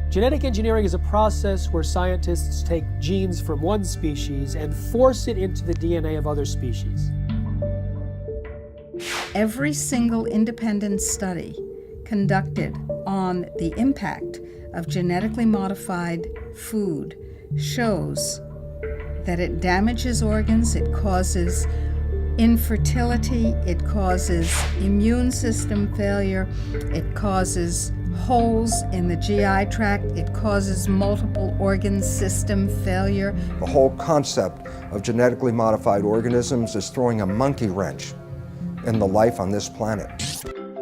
Genetic engineering is a process where scientists take genes from one species and force it into the DNA of other species. Every single independent study conducted on the impact of genetically modified food shows that it damages organs, it causes infertility, it causes immune system failure, it causes holes in the GI tract, it causes multiple organ system failure. The whole concept of genetically modified organisms is throwing a monkey wrench in the life on this planet.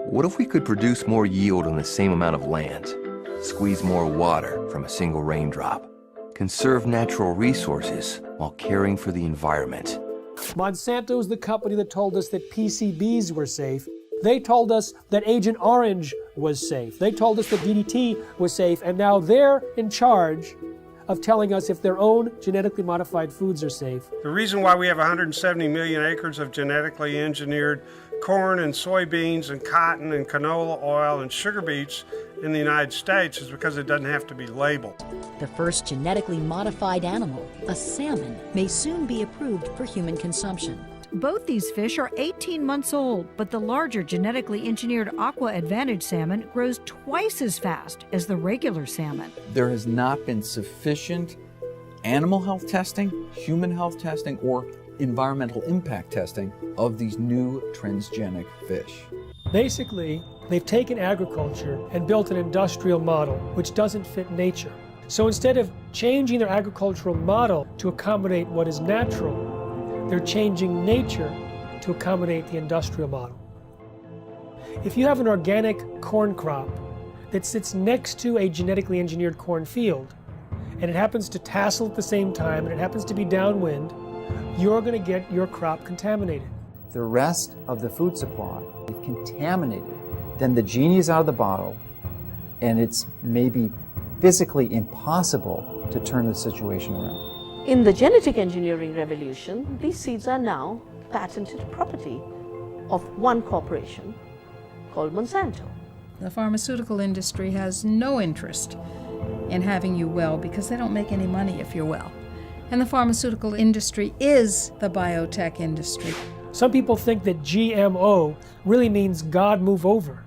What if we could produce more yield on the same amount of land, squeeze more water from a single raindrop, conserve natural resources while caring for the environment? Monsanto is the company that told us that PCBs were safe. They told us that Agent Orange was safe. They told us that DDT was safe, and now they're in charge of telling us if their own genetically modified foods are safe. The reason why we have 170 million acres of genetically engineered corn and soybeans and cotton and canola oil and sugar beets in the United States is because it doesn't have to be labeled. The first genetically modified animal, a salmon, may soon be approved for human consumption. Both these fish are 18 months old, but the larger genetically engineered Aqua Advantage salmon grows twice as fast as the regular salmon. There has not been sufficient animal health testing, human health testing, or environmental impact testing of these new transgenic fish. Basically, they've taken agriculture and built an industrial model which doesn't fit nature. So instead of changing their agricultural model to accommodate what is natural, they're changing nature to accommodate the industrial model. If you have an organic corn crop that sits next to a genetically engineered corn field, and it happens to tassel at the same time, and it happens to be downwind, you're going to get your crop contaminated. The rest of the food supply is contaminated. Then the genie is out of the bottle, and it's maybe physically impossible to turn the situation around. In the genetic engineering revolution, these seeds are now patented property of one corporation called Monsanto. The pharmaceutical industry has no interest in having you well because they don't make any money if you're well. And the pharmaceutical industry is the biotech industry. Some people think that GMO really means God move over.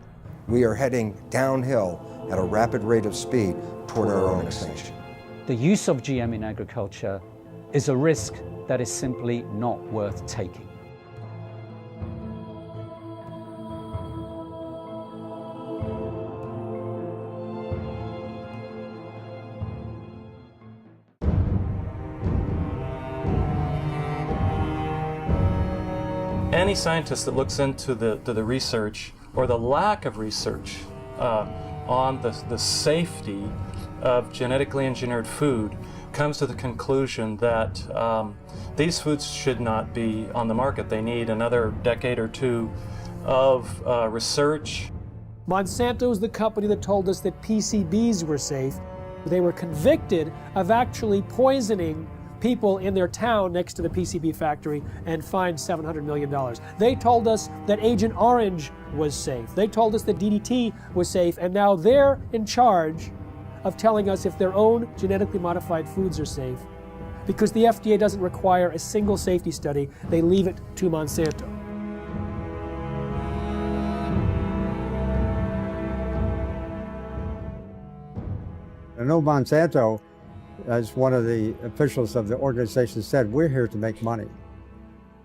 We are heading downhill at a rapid rate of speed toward our own extinction. The use of GM in agriculture is a risk that is simply not worth taking. Any scientist that looks into the research or the lack of research on the safety of genetically engineered food comes to the conclusion that these foods should not be on the market. They need another decade or two of research. Monsanto is the company that told us that PCBs were safe. They were convicted of actually poisoning people in their town next to the PCB factory and fined $700 million. They told us that Agent Orange was safe. They told us that DDT was safe, and now they're in charge of telling us if their own genetically modified foods are safe. Because the FDA doesn't require a single safety study, they leave it to Monsanto. I know Monsanto, as one of the officials of the organization said, we're here to make money.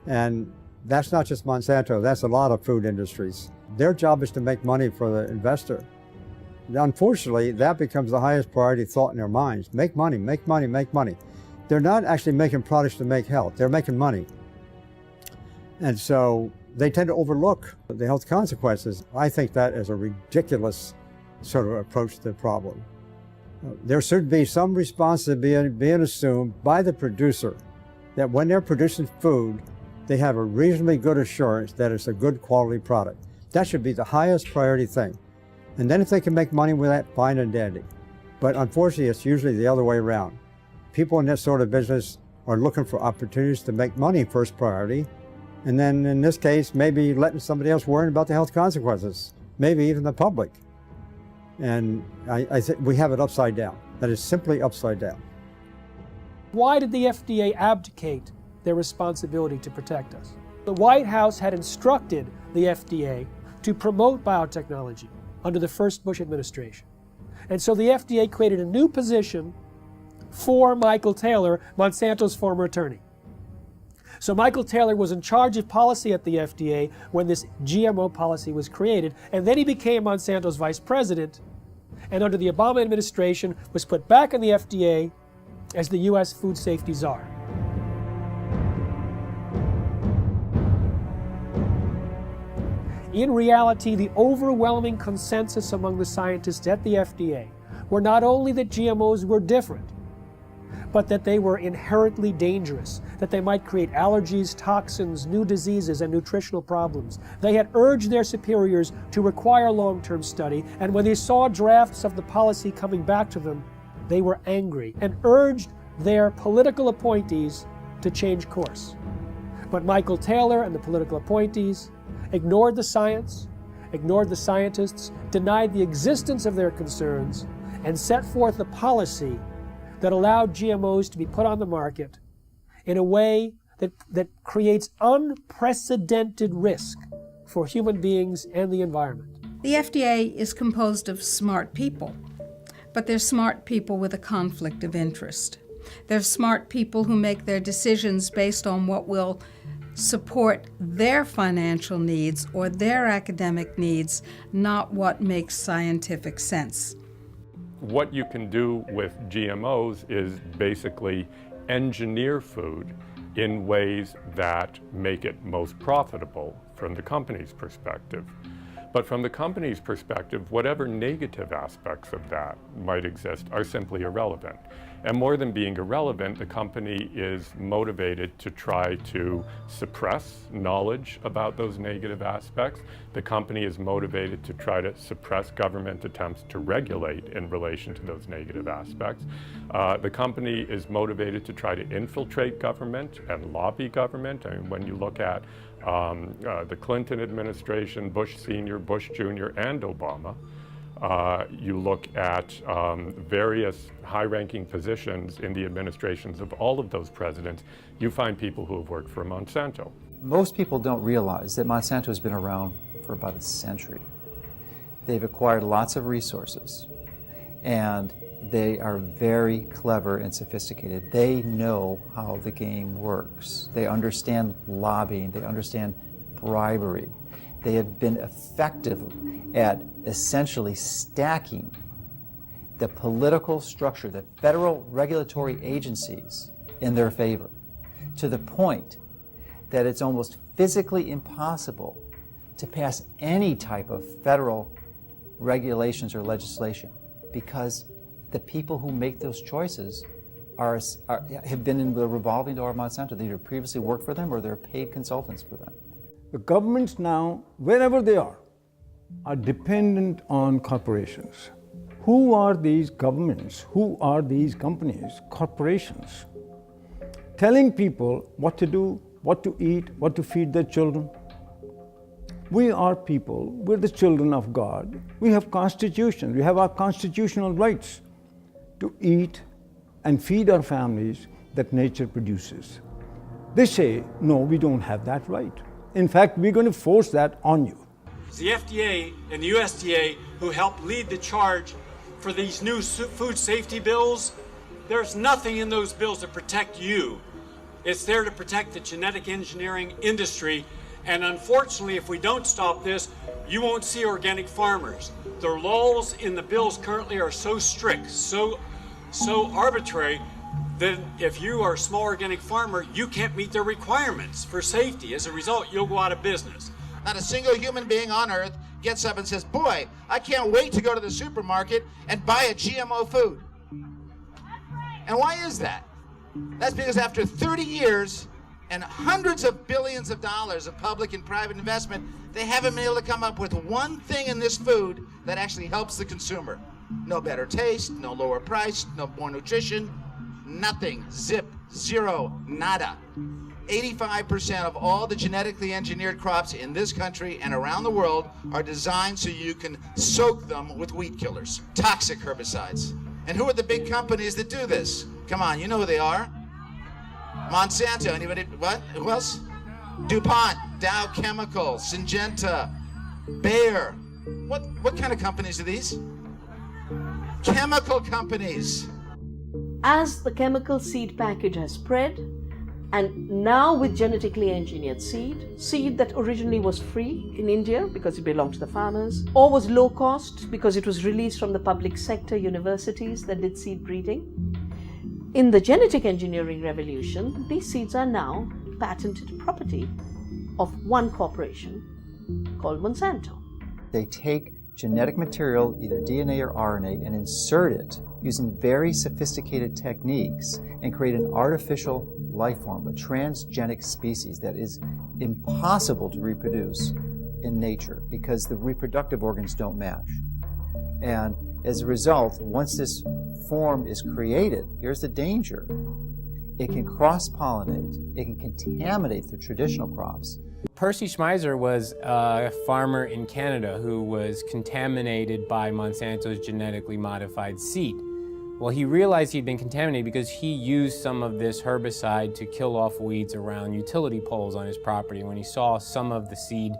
And that's not just Monsanto, that's a lot of food industries. Their job is to make money for the investor. Unfortunately, that becomes the highest priority thought in their minds. Make money, make money, make money. They're not actually making products to make health, they're making money. And so they tend to overlook the health consequences. I think that is a ridiculous sort of approach to the problem. There should be some responsibility being assumed by the producer that when they're producing food, they have a reasonably good assurance that it's a good quality product. That should be the highest priority thing. And then if they can make money with that, fine and dandy. But unfortunately, it's usually the other way around. People in this sort of business are looking for opportunities to make money first priority. And then in this case, maybe letting somebody else worry about the health consequences, maybe even the public. And I think we have it upside down. That is simply upside down. Why did the FDA abdicate their responsibility to protect us? The White House had instructed the FDA to promote biotechnology under the first Bush administration. And so the FDA created a new position for Michael Taylor, Monsanto's former attorney. So Michael Taylor was in charge of policy at the FDA when this GMO policy was created, and then he became Monsanto's vice president, and under the Obama administration was put back in the FDA as the U.S. food safety czar. In reality, the overwhelming consensus among the scientists at the FDA were not only that GMOs were different, but that they were inherently dangerous, that they might create allergies, toxins, new diseases, and nutritional problems. They had urged their superiors to require long-term study, and when they saw drafts of the policy coming back to them, they were angry and urged their political appointees to change course. But Michael Taylor and the political appointees ignored the science, ignored the scientists, denied the existence of their concerns, and set forth a policy that allowed GMOs to be put on the market in a way that creates unprecedented risk for human beings and the environment. The FDA is composed of smart people, but they're smart people with a conflict of interest. They're smart people who make their decisions based on what will support their financial needs or their academic needs, not what makes scientific sense. What you can do with GMOs is basically engineer food in ways that make it most profitable from the company's perspective. But from the company's perspective, whatever negative aspects of that might exist are simply irrelevant. And more than being irrelevant, the company is motivated to try to suppress knowledge about those negative aspects. The company is motivated to try to suppress government attempts to regulate in relation to those negative aspects. The company is motivated to try to infiltrate government and lobby government. I mean, when you look at the Clinton administration, Bush Sr., Bush Jr., and Obama, you look at various high-ranking positions in the administrations of all of those presidents, you find people who have worked for Monsanto. Most people don't realize that Monsanto has been around for about a century. They've acquired lots of resources, and they are very clever and sophisticated. They know how the game works. They understand lobbying. They understand bribery. They have been effective at essentially stacking the political structure, the federal regulatory agencies in their favor, to the point that it's almost physically impossible to pass any type of federal regulations or legislation, because the people who make those choices have been in the revolving door of Monsanto. They either previously worked for them or they're paid consultants for them. The governments now, wherever they are dependent on corporations. Who are these governments? Who are these companies? Corporations. Telling people what to do, what to eat, what to feed their children. We are people, we're the children of God. We have constitutions, we have our constitutional rights to eat and feed our families that nature produces. They say, no, we don't have that right. In fact, we're going to force that on you. It's the FDA and the USDA who helped lead the charge for these new food safety bills. There's nothing in those bills to protect you. It's there to protect the genetic engineering industry. And unfortunately, if we don't stop this, you won't see organic farmers. The laws in the bills currently are so strict, so arbitrary, that if you are a small organic farmer, you can't meet their requirements for safety. As a result, you'll go out of business. Not a single human being on earth gets up and says, boy, I can't wait to go to the supermarket and buy a GMO food. And why is that? That's because after 30 years and hundreds of billions of dollars of public and private investment, they haven't been able to come up with one thing in this food that actually helps the consumer. No better taste, no lower price, no more nutrition, nothing. Zip, zero, nada. 85% of all the genetically engineered crops in this country and around the world are designed so you can soak them with weed killers, toxic herbicides. And who are the big companies that do this? Come on, you know who they are. Monsanto, anybody, what? Who else? DuPont, Dow Chemical, Syngenta, Bayer. What kind of companies are these? Chemical companies. As the chemical seed package has spread, and now with genetically engineered seed that originally was free in India because it belonged to the farmers, or was low cost because it was released from the public sector universities that did seed breeding. In the genetic engineering revolution, these seeds are now patented property of one corporation called Monsanto. They take genetic material, either DNA or RNA, and insert it using very sophisticated techniques and create an artificial life form, a transgenic species that is impossible to reproduce in nature because the reproductive organs don't match. And as a result, once this form is created, here's the danger. It can cross-pollinate, it can contaminate the traditional crops. Percy Schmeiser was a farmer in Canada who was contaminated by Monsanto's genetically modified seed. Well, he realized he'd been contaminated because he used some of this herbicide to kill off weeds around utility poles on his property. When he saw some of the seed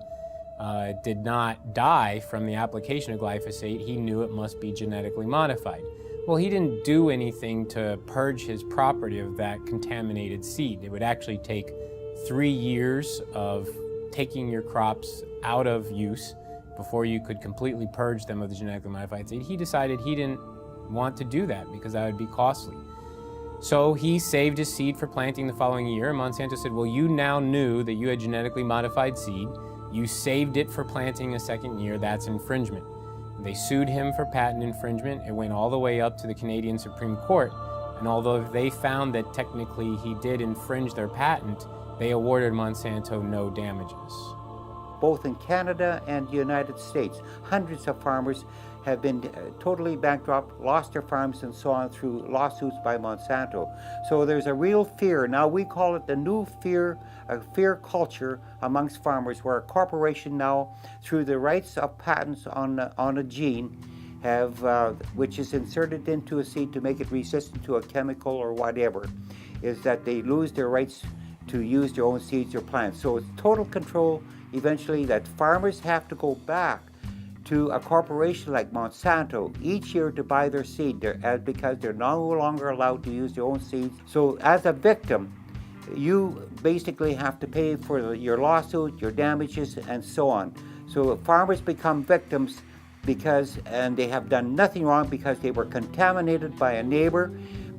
did not die from the application of glyphosate, he knew it must be genetically modified. Well, he didn't do anything to purge his property of that contaminated seed. It would actually take 3 years of taking your crops out of use before you could completely purge them of the genetically modified seed. He decided he didn't want to do that because that would be costly. So he saved his seed for planting the following year, and Monsanto said, well, you now knew that you had genetically modified seed. You saved it for planting a second year. That's infringement. They sued him for patent infringement. It went all the way up to the Canadian Supreme Court. And although they found that technically he did infringe their patent, they awarded Monsanto no damages. Both in Canada and the United States, hundreds of farmers have been totally bankrupt, lost their farms and so on through lawsuits by Monsanto. So there's a real fear. Now we call it the new fear, a fear culture amongst farmers, where a corporation now, through the rights of patents on a gene, have which is inserted into a seed to make it resistant to a chemical or whatever, is that they lose their rights to use their own seeds or plants. So it's total control eventually that farmers have to go back to a corporation like Monsanto each year to buy their seed because they're no longer allowed to use their own seeds. So as a victim, you basically have to pay for your lawsuit, your damages, and so on. So farmers become victims and they have done nothing wrong because they were contaminated by a neighbor,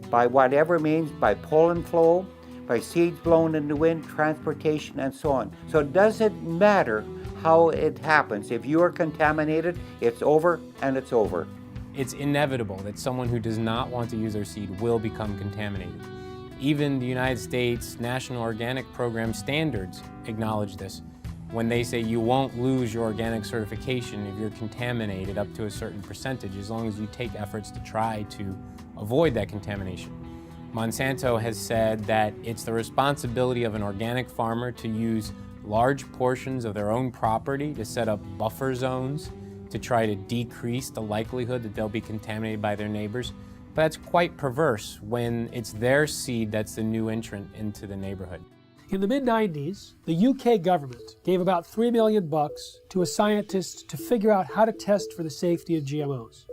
by whatever means, by pollen flow, by seeds blown in the wind, transportation, and so on. So it doesn't matter how it happens. If you are contaminated, it's over and it's over. It's inevitable that someone who does not want to use their seed will become contaminated. Even the United States National Organic Program standards acknowledge this when they say you won't lose your organic certification if you're contaminated up to a certain percentage, as long as you take efforts to try to avoid that contamination. Monsanto has said that it's the responsibility of an organic farmer to use large portions of their own property to set up buffer zones to try to decrease the likelihood that they'll be contaminated by their neighbors. But that's quite perverse when it's their seed that's the new entrant into the neighborhood. In the mid-90s, the UK government gave about $3 million to a scientist to figure out how to test for the safety of GMOs.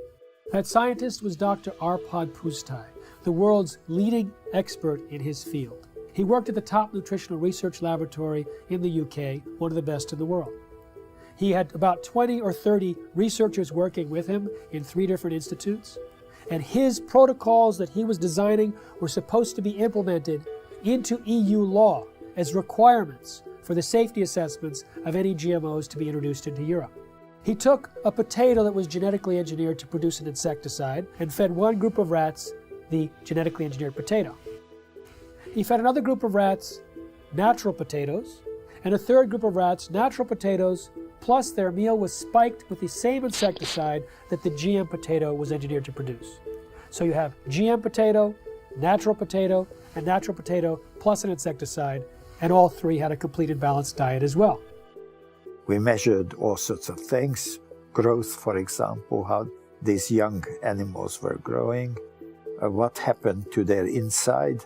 That scientist was Dr. Arpad Pusztai, the world's leading expert in his field. He worked at the top nutritional research laboratory in the UK, one of the best in the world. He had about 20 or 30 researchers working with him in 3 different institutes, and his protocols that he was designing were supposed to be implemented into EU law as requirements for the safety assessments of any GMOs to be introduced into Europe. He took a potato that was genetically engineered to produce an insecticide and fed one group of rats the genetically engineered potato. He fed another group of rats natural potatoes, and a third group of rats natural potatoes, plus their meal was spiked with the same insecticide that the GM potato was engineered to produce. So you have GM potato, and natural potato plus an insecticide, and all three had a complete and balanced diet as well. We measured all sorts of things, growth, for example, how these young animals were growing, what happened to their inside,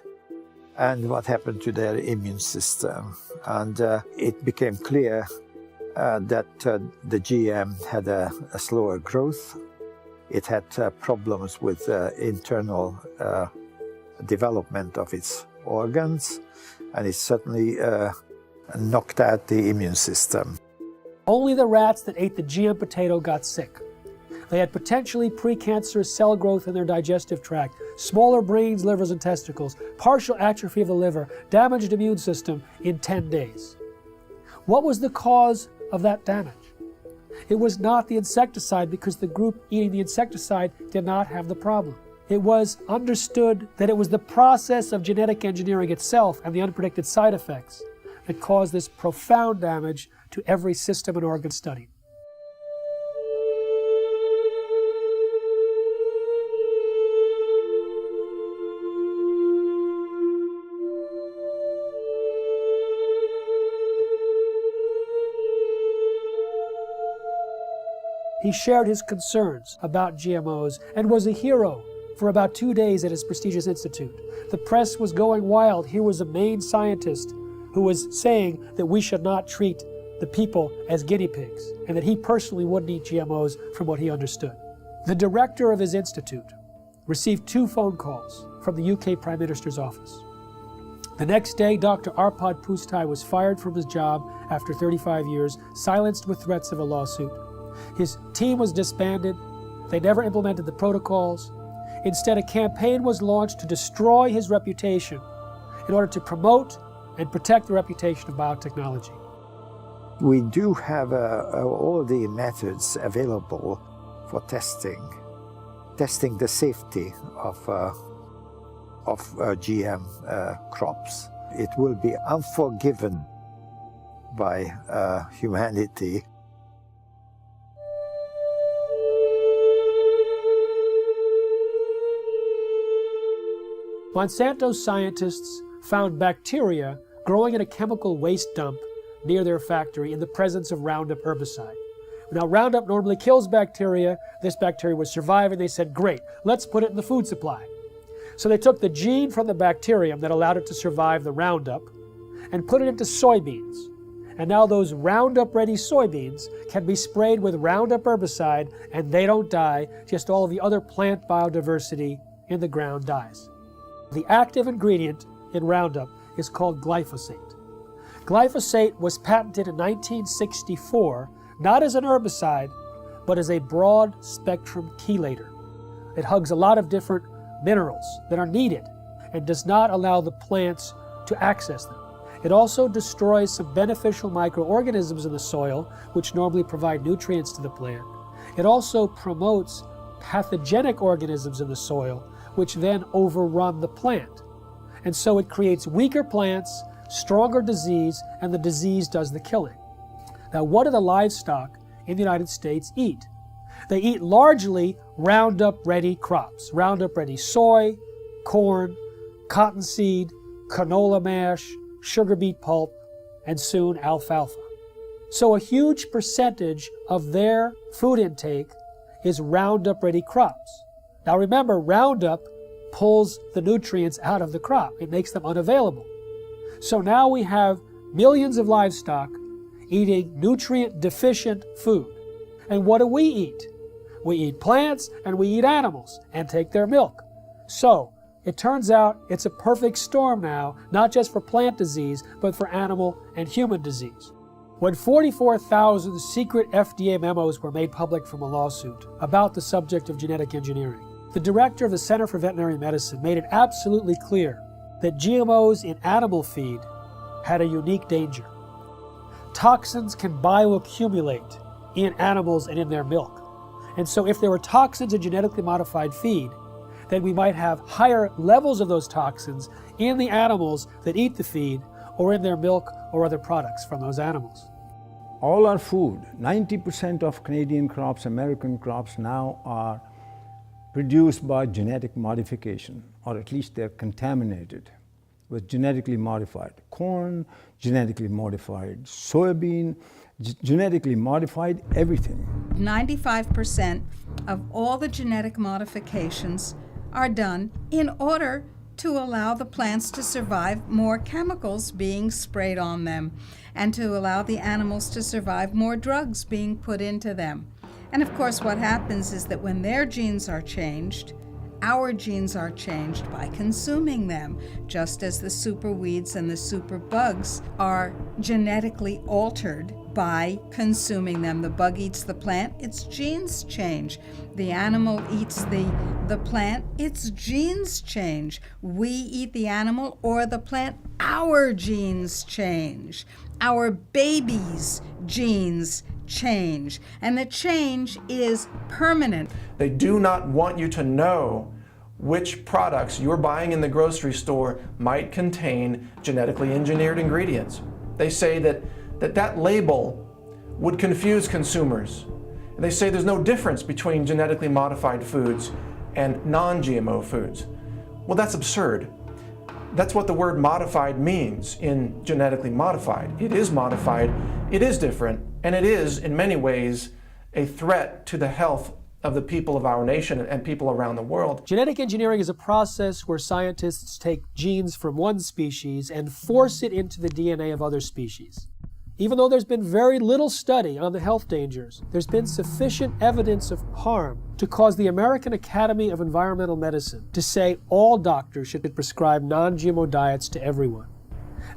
and what happened to their immune system. And it became clear that the GM had a slower growth. It had problems with internal development of its organs, and it certainly knocked out the immune system. Only the rats that ate the GM potato got sick. They had potentially precancerous cell growth in their digestive tract, smaller brains, livers, and testicles, partial atrophy of the liver, damaged immune system in 10 days. What was the cause of that damage? It was not the insecticide, because the group eating the insecticide did not have the problem. It was understood that it was the process of genetic engineering itself and the unpredicted side effects that caused this profound damage to every system and organ studied. He shared his concerns about GMOs and was a hero for about 2 days at his prestigious institute. The press was going wild. Here was a Maine scientist who was saying that we should not treat the people as guinea pigs, and that he personally wouldn't eat GMOs from what he understood. The director of his institute received 2 phone calls from the UK Prime Minister's office. The next day, Dr. Arpad Pusztai was fired from his job after 35 years, silenced with threats of a lawsuit. His team was disbanded. They never implemented the protocols. Instead, a campaign was launched to destroy his reputation in order to promote and protect the reputation of biotechnology. We do have all the methods available for testing the safety of GM crops. It will be unforgiven by humanity. Monsanto scientists found bacteria growing in a chemical waste dump near their factory in the presence of Roundup herbicide. Now, Roundup normally kills bacteria. This bacteria was surviving. They said, great, let's put it in the food supply. So they took the gene from the bacterium that allowed it to survive the Roundup and put it into soybeans. And now those Roundup-ready soybeans can be sprayed with Roundup herbicide, and they don't die, just all of the other plant biodiversity in the ground dies. The active ingredient in Roundup is called glyphosate. Glyphosate was patented in 1964, not as an herbicide, but as a broad-spectrum chelator. It hugs a lot of different minerals that are needed and does not allow the plants to access them. It also destroys some beneficial microorganisms in the soil, which normally provide nutrients to the plant. It also promotes pathogenic organisms in the soil, which then overrun the plant. And so it creates weaker plants, stronger disease, and the disease does the killing. Now, what do the livestock in the United States eat? They eat largely Roundup-ready crops. Roundup-ready soy, corn, cottonseed, canola mash, sugar beet pulp, and soon alfalfa. So a huge percentage of their food intake is Roundup-ready crops. Now remember, Roundup pulls the nutrients out of the crop. It makes them unavailable. So now we have millions of livestock eating nutrient-deficient food. And what do we eat? We eat plants and we eat animals and take their milk. So it turns out it's a perfect storm now, not just for plant disease, but for animal and human disease. When 44,000 secret FDA memos were made public from a lawsuit about the subject of genetic engineering, the director of the Center for Veterinary Medicine made it absolutely clear that GMOs in animal feed had a unique danger. Toxins can bioaccumulate in animals and in their milk. And so if there were toxins in genetically modified feed, then we might have higher levels of those toxins in the animals that eat the feed or in their milk or other products from those animals. All our food, 90% of Canadian crops, American crops now are produced by genetic modification, or at least they're contaminated. with genetically modified corn, genetically modified soybean, genetically modified everything. 95% of all the genetic modifications are done in order to allow the plants to survive more chemicals being sprayed on them and to allow the animals to survive more drugs being put into them. And of course, what happens is that when their genes are changed, our genes are changed by consuming them, just as the superweeds and the superbugs are genetically altered by consuming them. The bug eats the plant, its genes change. The animal eats the plant, its genes change. We eat the animal or the plant, our genes change. Our babies' genes change. And the change is permanent. They do not want you to know which products you're buying in the grocery store might contain genetically engineered ingredients. They say that label would confuse consumers. They say there's no difference between genetically modified foods and non-GMO foods. Well, that's absurd. That's what the word modified means in genetically modified. It is modified, it is different, and it is, in many ways, a threat to the health of the people of our nation and people around the world. Genetic engineering is a process where scientists take genes from one species and force it into the DNA of other species. Even though there's been very little study on the health dangers, there's been sufficient evidence of harm to cause the American Academy of Environmental Medicine to say all doctors should prescribe non-GMO diets to everyone.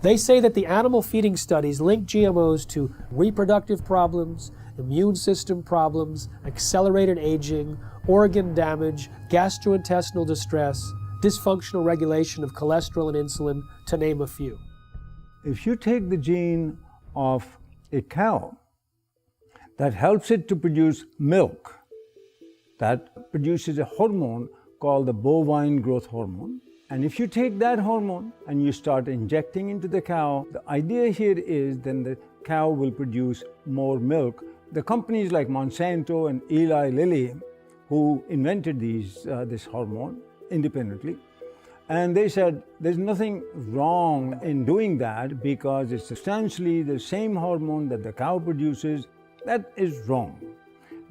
They say that the animal feeding studies link GMOs to reproductive problems, immune system problems, accelerated aging, organ damage, gastrointestinal distress, dysfunctional regulation of cholesterol and insulin, to name a few. If you take the gene of a cow that helps it to produce milk, that produces a hormone called the bovine growth hormone, and if you take that hormone and you start injecting into the cow, the idea here is then the cow will produce more milk. The companies like Monsanto and Eli Lilly, who invented this hormone independently, and they said there's nothing wrong in doing that because it's substantially the same hormone that the cow produces. That is wrong.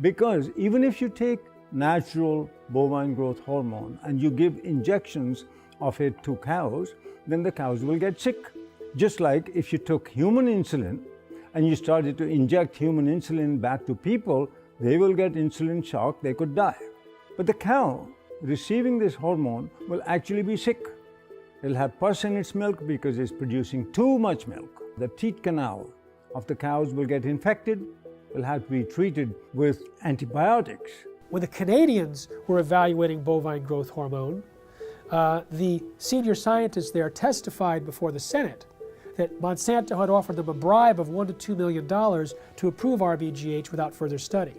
Because even if you take natural bovine growth hormone and you give injections of it to cows, then the cows will get sick. Just like if you took human insulin and you started to inject human insulin back to people, they will get insulin shock, they could die. But the cow receiving this hormone will actually be sick. It'll have pus in its milk because it's producing too much milk. The teat canal of the cows will get infected, will have to be treated with antibiotics. When the Canadians were evaluating bovine growth hormone, the senior scientists there testified before the Senate that Monsanto had offered them a bribe of $1 to $2 million to approve RBGH without further study.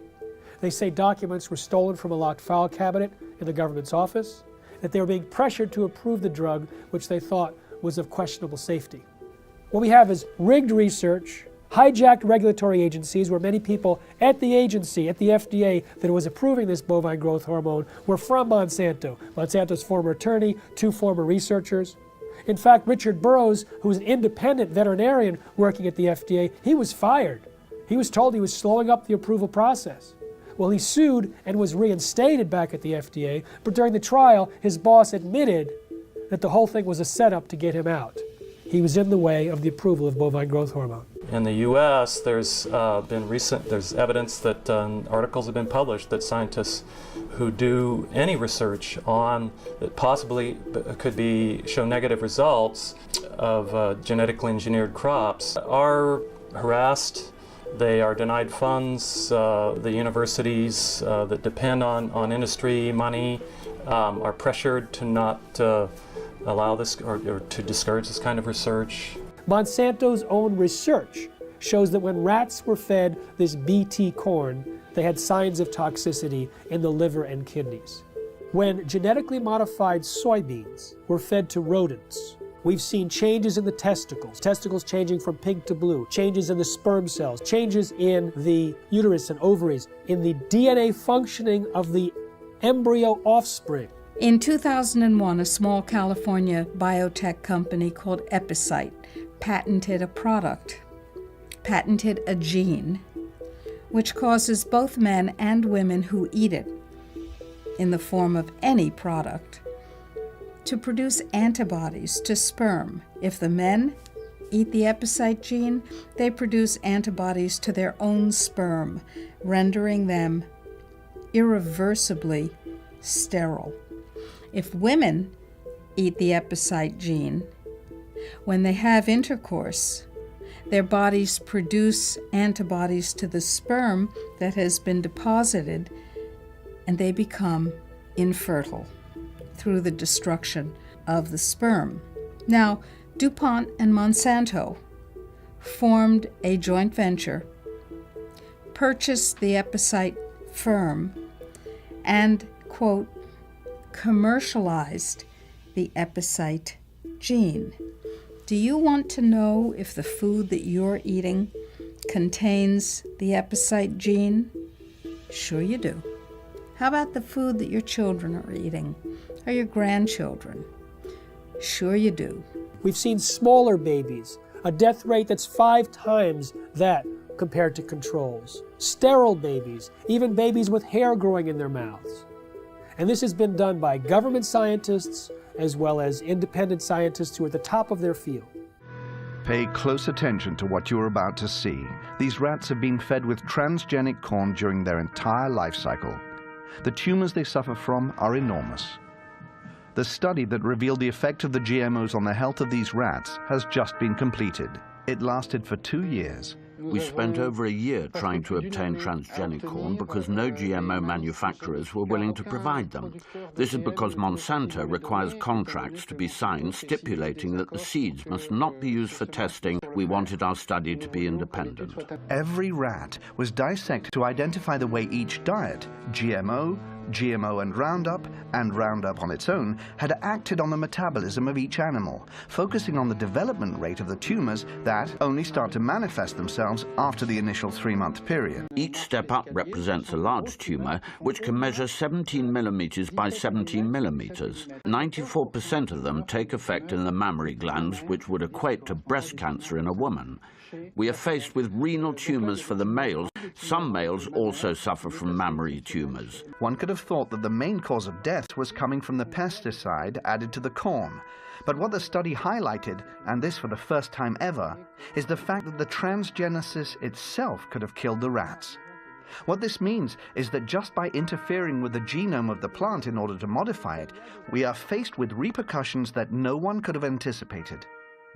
They say documents were stolen from a locked file cabinet in the government's office, that they were being pressured to approve the drug, which they thought was of questionable safety. What we have is rigged research, hijacked regulatory agencies where many people at the agency, at the FDA, that was approving this bovine growth hormone were from Monsanto. Monsanto's former attorney, 2 former researchers. In fact, Richard Burroughs, who was an independent veterinarian working at the FDA, he was fired. He was told he was slowing up the approval process. Well, he sued and was reinstated back at the FDA, but during the trial, his boss admitted that the whole thing was a setup to get him out. He was in the way of the approval of bovine growth hormone. In the U.S., there's evidence that articles have been published that scientists who do any research on that possibly could show negative results of genetically engineered crops are harassed. They are denied funds. The universities that depend on industry money are pressured to not allow this or to discourage this kind of research. Monsanto's own research shows that when rats were fed this BT corn, they had signs of toxicity in the liver and kidneys. When genetically modified soybeans were fed to rodents, we've seen changes in the testicles changing from pink to blue, changes in the sperm cells, changes in the uterus and ovaries, in the DNA functioning of the embryo offspring. In 2001, a small California biotech company called Epicite patented a gene, which causes both men and women who eat it, in the form of any product, to produce antibodies to sperm. If the men eat the Epicite gene, they produce antibodies to their own sperm, rendering them irreversibly sterile. If women eat the Epicite gene, when they have intercourse, their bodies produce antibodies to the sperm that has been deposited, and they become infertile through the destruction of the sperm. Now, DuPont and Monsanto formed a joint venture, purchased the Epicite firm, and, quote, commercialized the Epicite gene. Do you want to know if the food that you're eating contains the Epicite gene? Sure you do. How about the food that your children are eating, or your grandchildren? Sure you do. We've seen smaller babies, a death rate that's 5 times that compared to controls. Sterile babies, even babies with hair growing in their mouths. And this has been done by government scientists as well as independent scientists who are at the top of their field. Pay close attention to what you are about to see. These rats have been fed with transgenic corn during their entire life cycle. The tumors they suffer from are enormous. The study that revealed the effect of the GMOs on the health of these rats has just been completed. It lasted for 2 years. We spent over a year trying to obtain transgenic corn because no GMO manufacturers were willing to provide them. This is because Monsanto requires contracts to be signed stipulating that the seeds must not be used for testing. We wanted our study to be independent. Every rat was dissected to identify the way each diet, GMO and Roundup on its own, had acted on the metabolism of each animal, focusing on the development rate of the tumors that only start to manifest themselves after the initial 3-month period. Each step up represents a large tumor, which can measure 17 millimeters by 17 millimeters. 94% of them take effect in the mammary glands, which would equate to breast cancer in a woman. We are faced with renal tumors for the males. Some males also suffer from mammary tumors. One could have thought that the main cause of death was coming from the pesticide added to the corn. But what the study highlighted, and this for the first time ever, is the fact that the transgenesis itself could have killed the rats. What this means is that just by interfering with the genome of the plant in order to modify it, we are faced with repercussions that no one could have anticipated.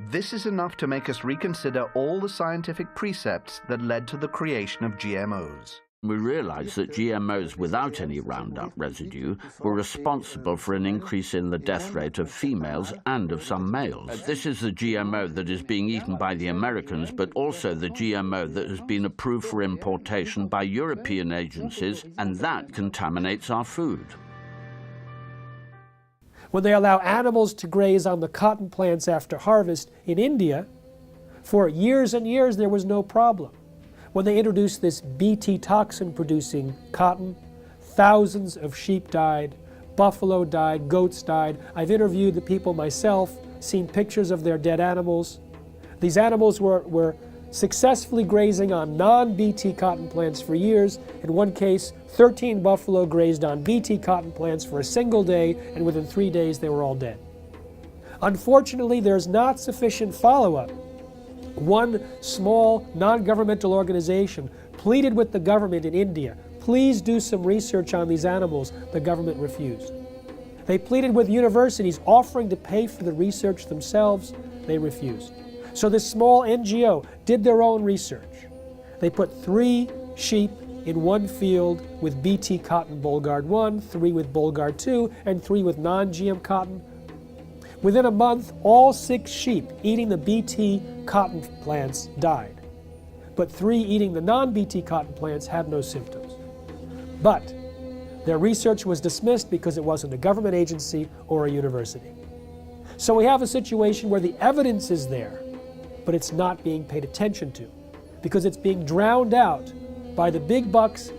This is enough to make us reconsider all the scientific precepts that led to the creation of GMOs. We realized that GMOs without any Roundup residue were responsible for an increase in the death rate of females and of some males. This is the GMO that is being eaten by the Americans, but also the GMO that has been approved for importation by European agencies, and that contaminates our food. When they allow animals to graze on the cotton plants after harvest in India, for years and years there was no problem. When they introduced this Bt toxin-producing cotton, thousands of sheep died, buffalo died, goats died. I've interviewed the people myself, seen pictures of their dead animals. These animals were successfully grazing on non-Bt cotton plants for years. In one case, 13 buffalo grazed on Bt cotton plants for a single day, and within 3 days they were all dead. Unfortunately, there's not sufficient follow-up. One small non-governmental organization pleaded with the government in India, please do some research on these animals. The government refused. They pleaded with universities offering to pay for the research themselves. They refused. So this small NGO did their own research. They put 3 sheep in one field with Bt cotton Bollgard 1, 3 with Bollgard 2, and 3 with non-GM cotton. Within a month, all 6 sheep eating the Bt cotton plants died. But 3 eating the non-Bt cotton plants had no symptoms. But their research was dismissed because it wasn't a government agency or a university. So we have a situation where the evidence is there, but it's not being paid attention to because it's being drowned out by the big bucks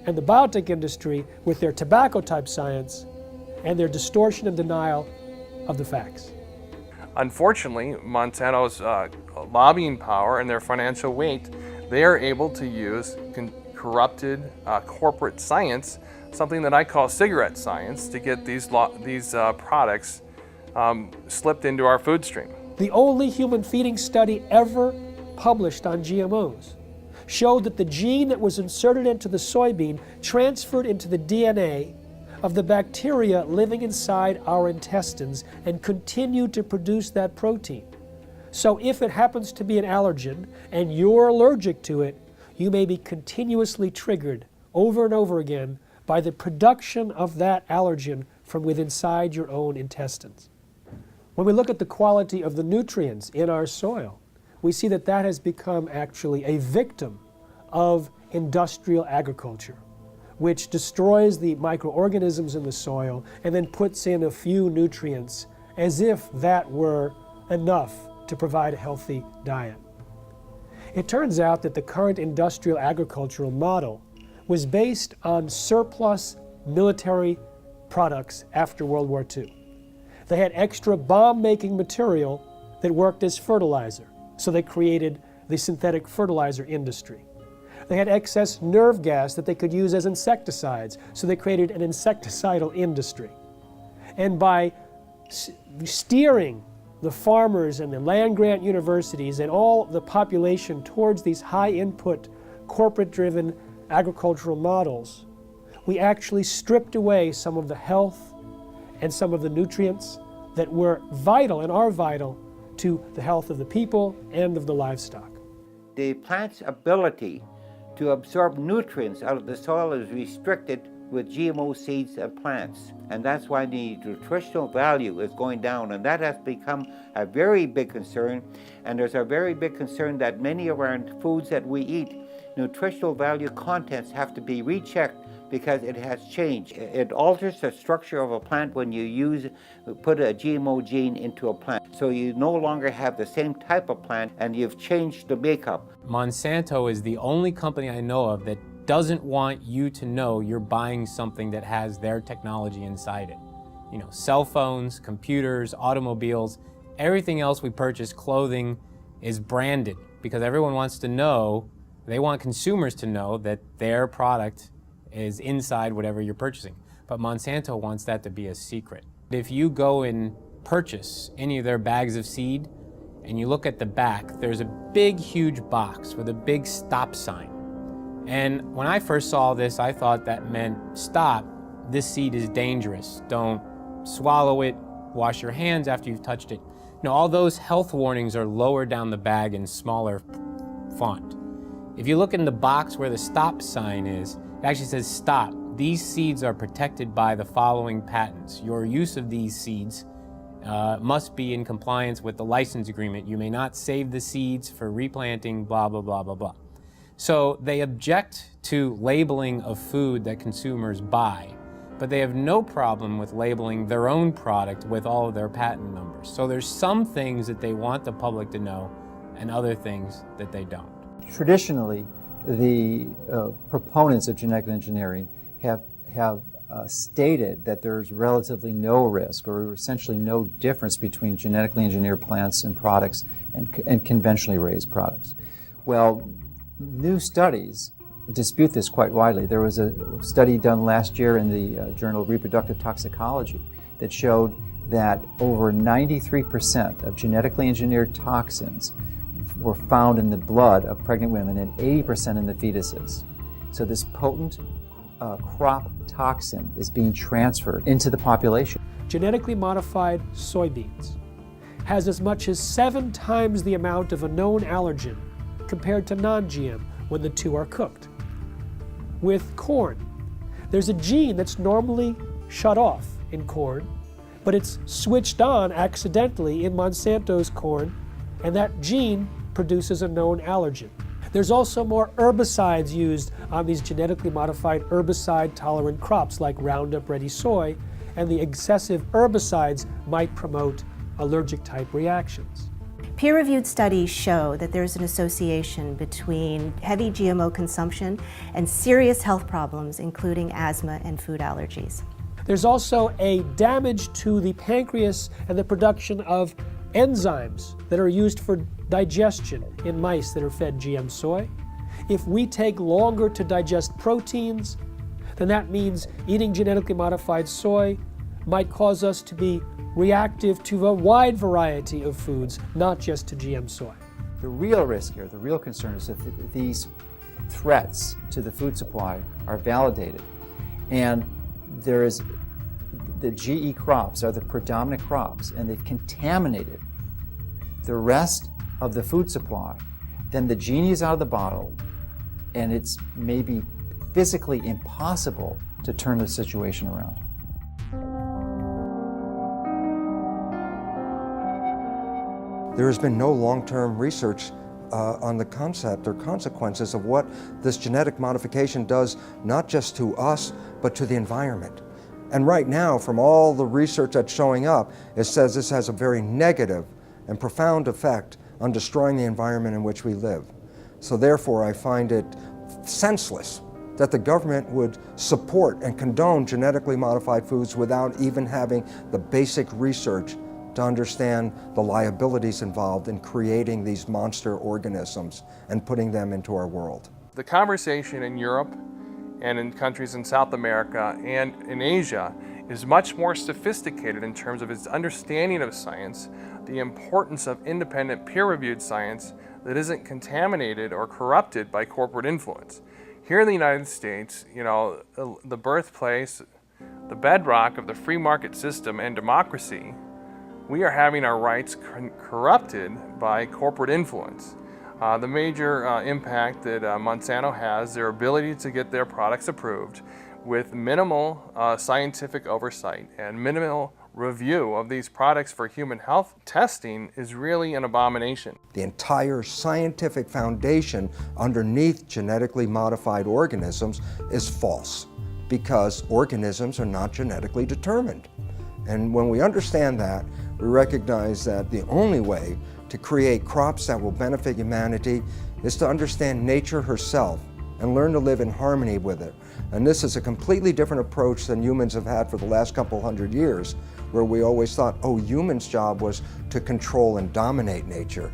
and the biotech industry with their tobacco-type science and their distortion and denial of the facts. Unfortunately, Monsanto's lobbying power and their financial weight, they are able to use corrupted corporate science, something that I call cigarette science, to get these products slipped into our food stream. The only human feeding study ever published on GMOs showed that the gene that was inserted into the soybean transferred into the DNA of the bacteria living inside our intestines and continued to produce that protein. So if it happens to be an allergen and you're allergic to it, you may be continuously triggered over and over again by the production of that allergen from within inside your own intestines. When we look at the quality of the nutrients in our soil, we see that that has become actually a victim of industrial agriculture, which destroys the microorganisms in the soil and then puts in a few nutrients as if that were enough to provide a healthy diet. It turns out that the current industrial agricultural model was based on surplus military products after World War II. They had extra bomb-making material that worked as fertilizer, so they created the synthetic fertilizer industry. They had excess nerve gas that they could use as insecticides, so they created an insecticidal industry. And by steering the farmers and the land-grant universities and all the population towards these high-input, corporate-driven agricultural models, we actually stripped away some of the health and some of the nutrients that were vital and are vital to the health of the people and of the livestock. The plant's ability to absorb nutrients out of the soil is restricted with GMO seeds and plants. And that's why the nutritional value is going down, and that has become a very big concern. And there's a very big concern that many of our foods that we eat, nutritional value contents have to be rechecked because it has changed. It alters the structure of a plant when you put a GMO gene into a plant. So you no longer have the same type of plant and you've changed the makeup. Monsanto is the only company I know of that doesn't want you to know you're buying something that has their technology inside it. You know, cell phones, computers, automobiles, everything else we purchase, clothing, is branded because everyone wants to know, they want consumers to know that their product is inside whatever you're purchasing. But Monsanto wants that to be a secret. If you go and purchase any of their bags of seed and you look at the back, there's a big, huge box with a big stop sign. And when I first saw this, I thought that meant stop, this seed is dangerous. Don't swallow it, wash your hands after you've touched it. You know, all those health warnings are lower down the bag in smaller font. If you look in the box where the stop sign is, it actually says stop. These seeds are protected by the following patents. Your use of these seeds must be in compliance with the license agreement. You may not save the seeds for replanting, blah, blah, blah, blah, blah. So they object to labeling of food that consumers buy, but they have no problem with labeling their own product with all of their patent numbers. So there's some things that they want the public to know and other things that they don't. Traditionally, the proponents of genetic engineering have stated that there's relatively no risk or essentially no difference between genetically engineered plants and products and conventionally raised products. Well, new studies dispute this quite widely. There was a study done last year in the Journal of Reproductive Toxicology that showed that over 93% of genetically engineered toxins were found in the blood of pregnant women and 80% in the fetuses. So this potent crop toxin is being transferred into the population. Genetically modified soybeans has as much as 7 times the amount of a known allergen compared to non-GM when the two are cooked. With corn, there's a gene that's normally shut off in corn, but it's switched on accidentally in Monsanto's corn, and that gene produces a known allergen. There's also more herbicides used on these genetically modified herbicide-tolerant crops like Roundup Ready soy, and the excessive herbicides might promote allergic-type reactions. Peer-reviewed studies show that there's an association between heavy GMO consumption and serious health problems, including asthma and food allergies. There's also a damage to the pancreas and the production of enzymes that are used for digestion in mice that are fed GM soy. If we take longer to digest proteins, then that means eating genetically modified soy might cause us to be reactive to a wide variety of foods, not just to GM soy. The real risk here, the real concern is that these threats to the food supply are validated. And there is, the GE crops are the predominant crops, and they've contaminated the rest of the food supply. Then the genie is out of the bottle, and it's maybe physically impossible to turn the situation around. There has been no long-term research on the concept or consequences of what this genetic modification does, not just to us, but to the environment. And right now, from all the research that's showing up, it says this has a very negative and profound effect on destroying the environment in which we live. So therefore, I find it senseless that the government would support and condone genetically modified foods without even having the basic research to understand the liabilities involved in creating these monster organisms and putting them into our world. The conversation in Europe and in countries in South America and in Asia is much more sophisticated in terms of its understanding of science, the importance of independent peer-reviewed science that isn't contaminated or corrupted by corporate influence. Here in the United States, you know, the birthplace, the bedrock of the free market system and democracy, we are having our rights corrupted by corporate influence. The major impact that Monsanto has, their ability to get their products approved with minimal scientific oversight and minimal review of these products for human health testing, is really an abomination. The entire scientific foundation underneath genetically modified organisms is false, because organisms are not genetically determined. And when we understand that, we recognize that the only way to create crops that will benefit humanity is to understand nature herself and learn to live in harmony with it. And this is a completely different approach than humans have had for the last couple hundred years, where we always thought, oh, humans' job was to control and dominate nature.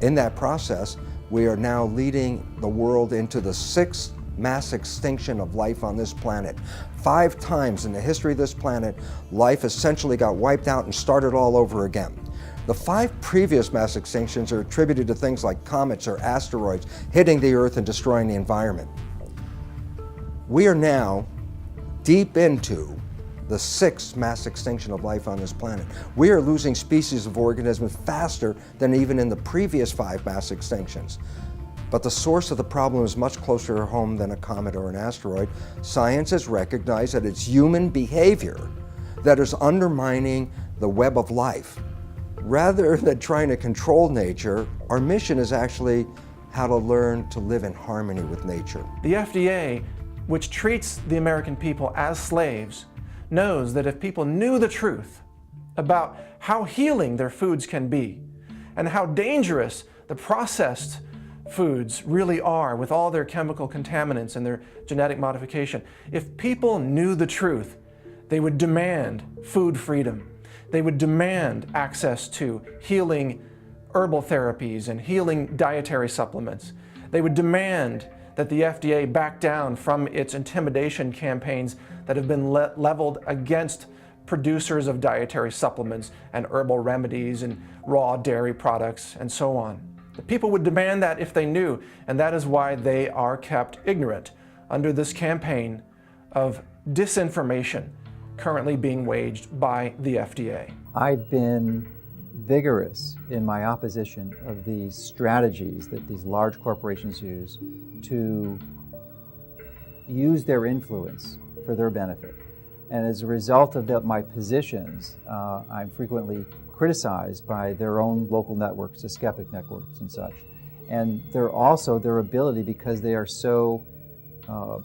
In that process, we are now leading the world into the 6th mass extinction of life on this planet. 5 times in the history of this planet, life essentially got wiped out and started all over again. The 5 previous mass extinctions are attributed to things like comets or asteroids hitting the Earth and destroying the environment. We are now deep into the 6th mass extinction of life on this planet. We are losing species of organisms faster than even in the previous 5 mass extinctions. But the source of the problem is much closer to home than a comet or an asteroid. Science has recognized that it's human behavior that is undermining the web of life. Rather than trying to control nature, our mission is actually how to learn to live in harmony with nature. The FDA, which treats the American people as slaves, knows that if people knew the truth about how healing their foods can be and how dangerous the processed foods really are with all their chemical contaminants and their genetic modification, if people knew the truth, they would demand food freedom. They would demand access to healing herbal therapies and healing dietary supplements. They would demand that the FDA back down from its intimidation campaigns that have been leveled against producers of dietary supplements and herbal remedies and raw dairy products and so on. The people would demand that if they knew, and that is why they are kept ignorant under this campaign of disinformation currently being waged by the FDA. I've been vigorous in my opposition of these strategies that these large corporations use to use their influence for their benefit. And as a result of my positions, I'm frequently criticized by their own local networks, the skeptic networks and such. And they're also their ability, because they are so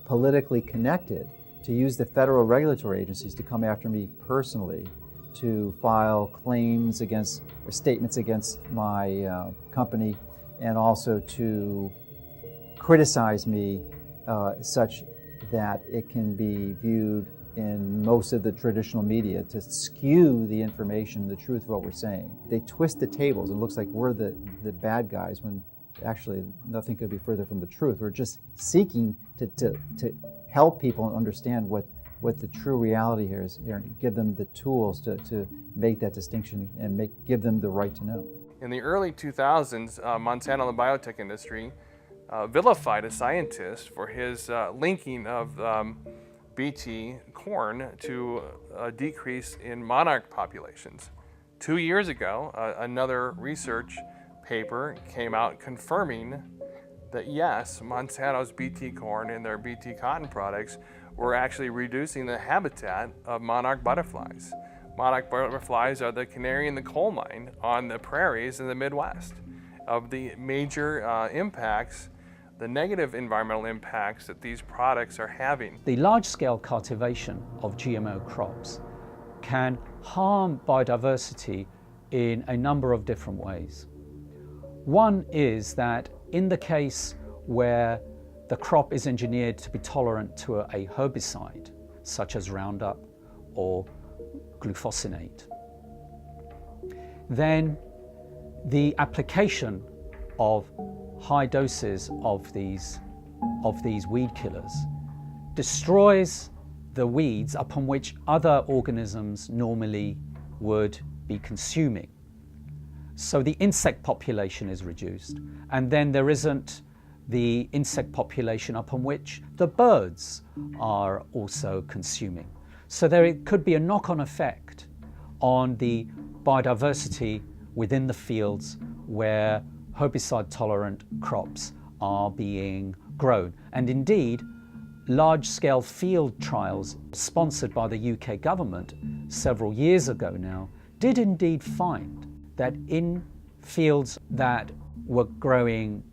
politically connected, to use the federal regulatory agencies to come after me personally, to file claims against or statements against my company, and also to criticize me such that it can be viewed in most of the traditional media to skew the information, the truth of what we're saying. They twist the tables. It looks like we're the bad guys when actually nothing could be further from the truth. We're just seeking to help people understand what the true reality here is, and give them the tools to make that distinction and give them the right to know. In the early 2000s, Monsanto and the biotech industry vilified a scientist for his linking of Bt corn to a decrease in monarch populations. 2 years ago, another research paper came out confirming that yes, Monsanto's Bt corn and their Bt cotton products were actually reducing the habitat of monarch butterflies. Monarch butterflies are the canary in the coal mine on the prairies in the Midwest. Of the major impacts, the negative environmental impacts that these products are having. The large-scale cultivation of GMO crops can harm biodiversity in a number of different ways. One is that in the case where the crop is engineered to be tolerant to a herbicide, such as Roundup or glufosinate, then the application of high doses of these weed killers destroys the weeds upon which other organisms normally would be consuming. So the insect population is reduced, and then there isn't the insect population upon which the birds are also consuming. So there could be a knock-on effect on the biodiversity within the fields where herbicide-tolerant crops are being grown. And indeed, large-scale field trials sponsored by the UK government several years ago now did indeed find that in fields that were growing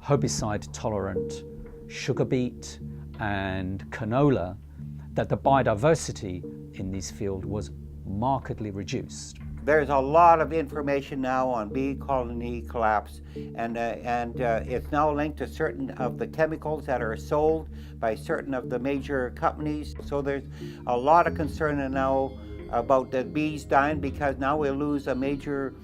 herbicide-tolerant sugar beet and canola, that the biodiversity in these fields was markedly reduced. There's a lot of information now on bee colony collapse, and it's now linked to certain of the chemicals that are sold by certain of the major companies. So there's a lot of concern now about the bees dying, because now we'll lose a major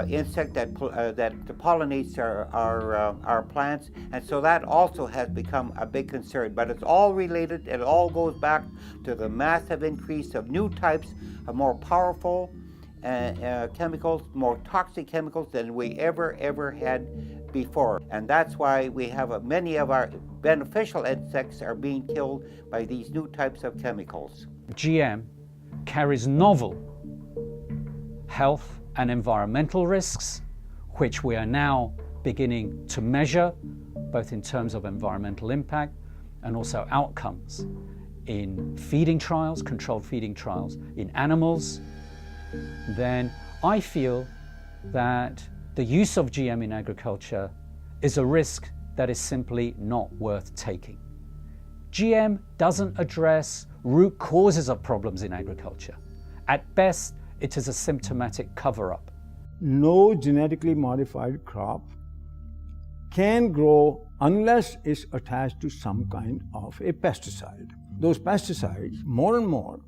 insect that pollinates our plants, and so that also has become a big concern. But it's all related. It all goes back to the massive increase of new types of more powerful chemicals, more toxic chemicals than we ever had before. And that's why we have many of our beneficial insects are being killed by these new types of chemicals. GM carries novel health and environmental risks, which we are now beginning to measure, both in terms of environmental impact and also outcomes in feeding trials, controlled feeding trials in animals. Then I feel that the use of GM in agriculture is a risk that is simply not worth taking. GM doesn't address root causes of problems in agriculture. At best, it is a symptomatic cover-up. No genetically modified crop can grow unless it's attached to some kind of a pesticide. Those pesticides, more and more,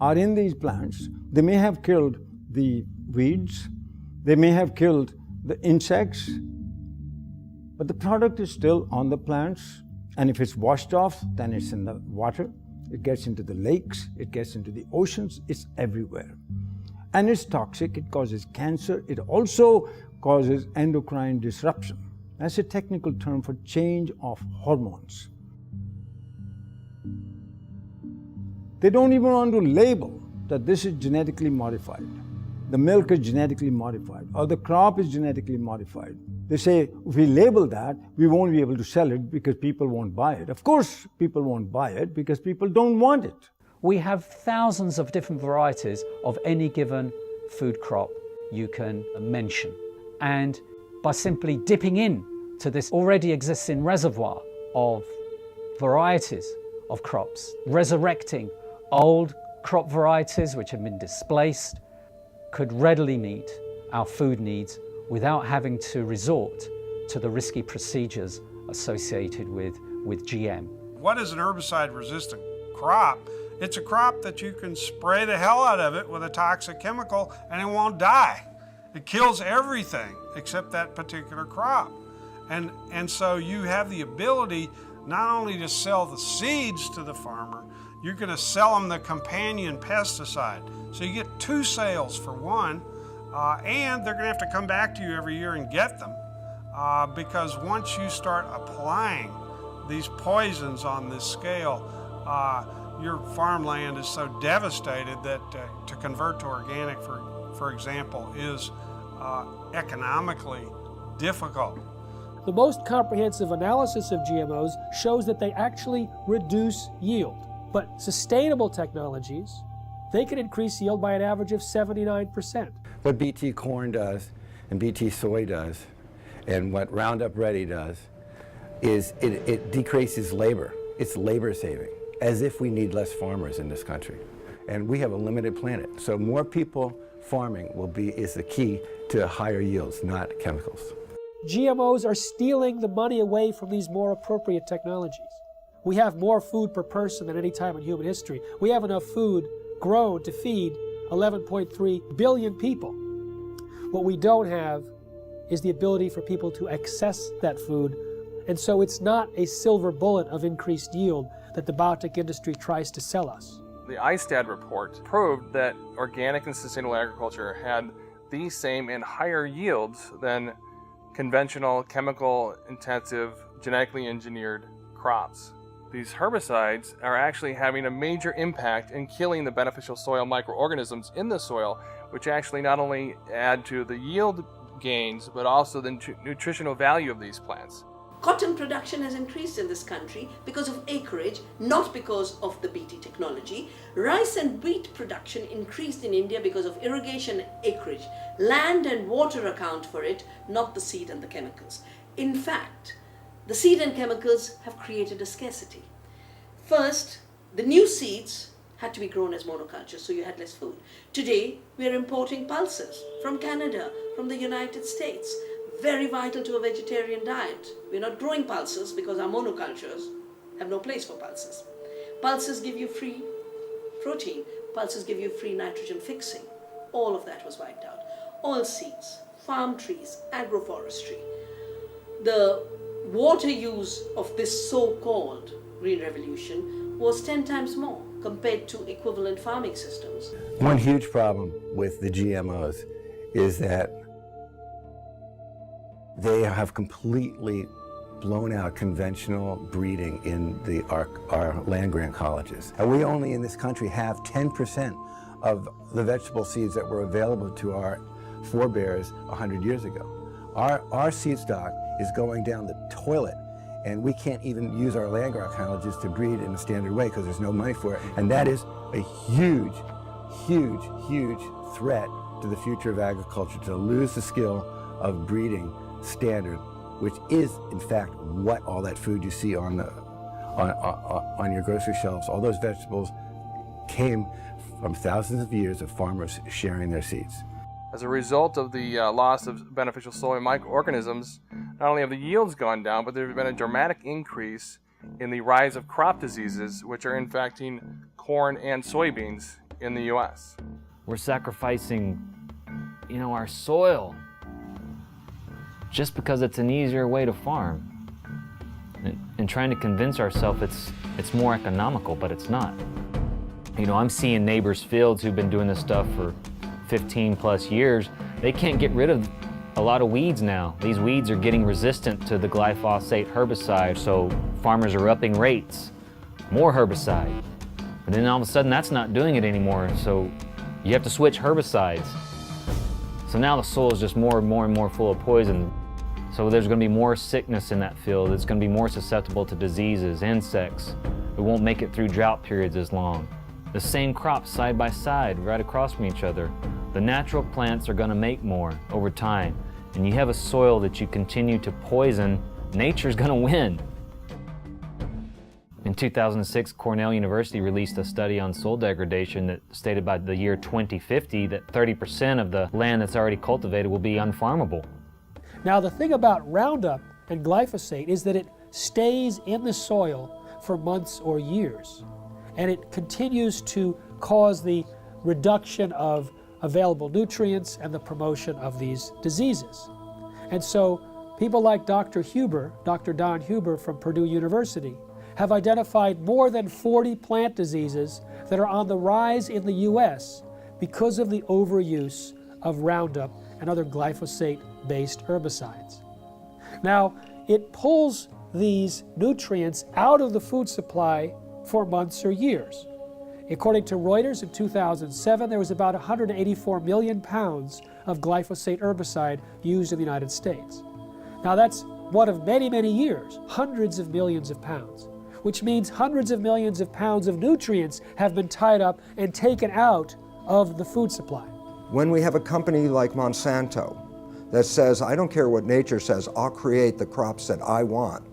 are in these plants. They may have killed the weeds, they may have killed the insects, but the product is still on the plants, and if it's washed off, then it's in the water, it gets into the lakes, it gets into the oceans, it's everywhere. And it's toxic, it causes cancer, it also causes endocrine disruption. That's a technical term for change of hormones. They don't even want to label that this is genetically modified. The milk is genetically modified, or the crop is genetically modified. They say, if we label that, we won't be able to sell it because people won't buy it. Of course, people won't buy it because people don't want it. We have thousands of different varieties of any given food crop you can mention. And by simply dipping in to this already existing reservoir of varieties of crops, resurrecting old crop varieties which have been displaced, could readily meet our food needs without having to resort to the risky procedures associated with GM. What is an herbicide-resistant crop It's a crop that you can spray the hell out of it with a toxic chemical and it won't die. It kills everything except that particular crop. And so you have the ability not only to sell the seeds to the farmer, you're going to sell them the companion pesticide. So you get two sales for one, and they're going to have to come back to you every year and get them because once you start applying these poisons on this scale, your farmland is so devastated that to convert to organic, for example, is economically difficult. The most comprehensive analysis of GMOs shows that they actually reduce yield. But sustainable technologies, they can increase yield by an average of 79%. What BT corn does and BT soy does and what Roundup Ready does is it decreases labor. It's labor saving, as if we need less farmers in this country. And we have a limited planet. So more people farming is the key to higher yields, not chemicals. GMOs are stealing the money away from these more appropriate technologies. We have more food per person than any time in human history. We have enough food grown to feed 11.3 billion people. What we don't have is the ability for people to access that food. And so it's not a silver bullet of increased yield that the biotech industry tries to sell us. The ISTAD report proved that organic and sustainable agriculture had the same and higher yields than conventional, chemical-intensive, genetically engineered crops. These herbicides are actually having a major impact in killing the beneficial soil microorganisms in the soil, which actually not only add to the yield gains, but also the nutritional value of these plants. Cotton production has increased in this country because of acreage, not because of the BT technology. Rice and wheat production increased in India because of irrigation acreage. Land and water account for it, not the seed and the chemicals. In fact, the seed and chemicals have created a scarcity. First, the new seeds had to be grown as monocultures, so you had less food. Today, we are importing pulses from Canada, from the United States. Very vital to a vegetarian diet. We're not growing pulses because our monocultures have no place for pulses. Pulses give you free protein. Pulses give you free nitrogen fixing. All of that was wiped out. Oil seeds, farm trees, agroforestry. The water use of this so-called Green Revolution was 10 times more compared to equivalent farming systems. One huge problem with the GMOs is that they have completely blown out conventional breeding in our land-grant colleges. And we only in this country have 10% of the vegetable seeds that were available to our forebears 100 years ago. Our seed stock is going down the toilet, and we can't even use our land-grant colleges to breed in a standard way because there's no money for it. And that is a huge, huge, huge threat to the future of agriculture, to lose the skill of breeding standard, which is in fact what all that food you see on your grocery shelves, all those vegetables came from thousands of years of farmers sharing their seeds. As a result of the loss of beneficial soil microorganisms, not only have the yields gone down, but there's been a dramatic increase in the rise of crop diseases, which are infecting corn and soybeans in the U.S. We're sacrificing, our soil just because it's an easier way to farm. And trying to convince ourselves it's more economical, but it's not. I'm seeing neighbors' fields who've been doing this stuff for 15 plus years. They can't get rid of a lot of weeds now. These weeds are getting resistant to the glyphosate herbicide, so farmers are upping rates, more herbicide. And then all of a sudden that's not doing it anymore, so you have to switch herbicides. So now the soil is just more and more and more full of poison. So there's going to be more sickness in that field. It's going to be more susceptible to diseases, insects. It won't make it through drought periods as long. The same crops side by side, right across from each other. The natural plants are going to make more over time. And you have a soil that you continue to poison, nature's going to win. In 2006, Cornell University released a study on soil degradation that stated by the year 2050 that 30% of the land that's already cultivated will be unfarmable. Now, the thing about Roundup and glyphosate is that it stays in the soil for months or years. and it continues to cause the reduction of available nutrients and the promotion of these diseases. And so people like Dr. Don Huber from Purdue University, have identified more than 40 plant diseases that are on the rise in the U.S. because of the overuse of Roundup and other glyphosate-based herbicides. Now, it pulls these nutrients out of the food supply for months or years. According to Reuters, in 2007, there was about 184 million pounds of glyphosate herbicide used in the United States. Now, that's one of many, many years, hundreds of millions of pounds, which means hundreds of millions of pounds of nutrients have been tied up and taken out of the food supply. When we have a company like Monsanto that says, I don't care what nature says, I'll create the crops that I want,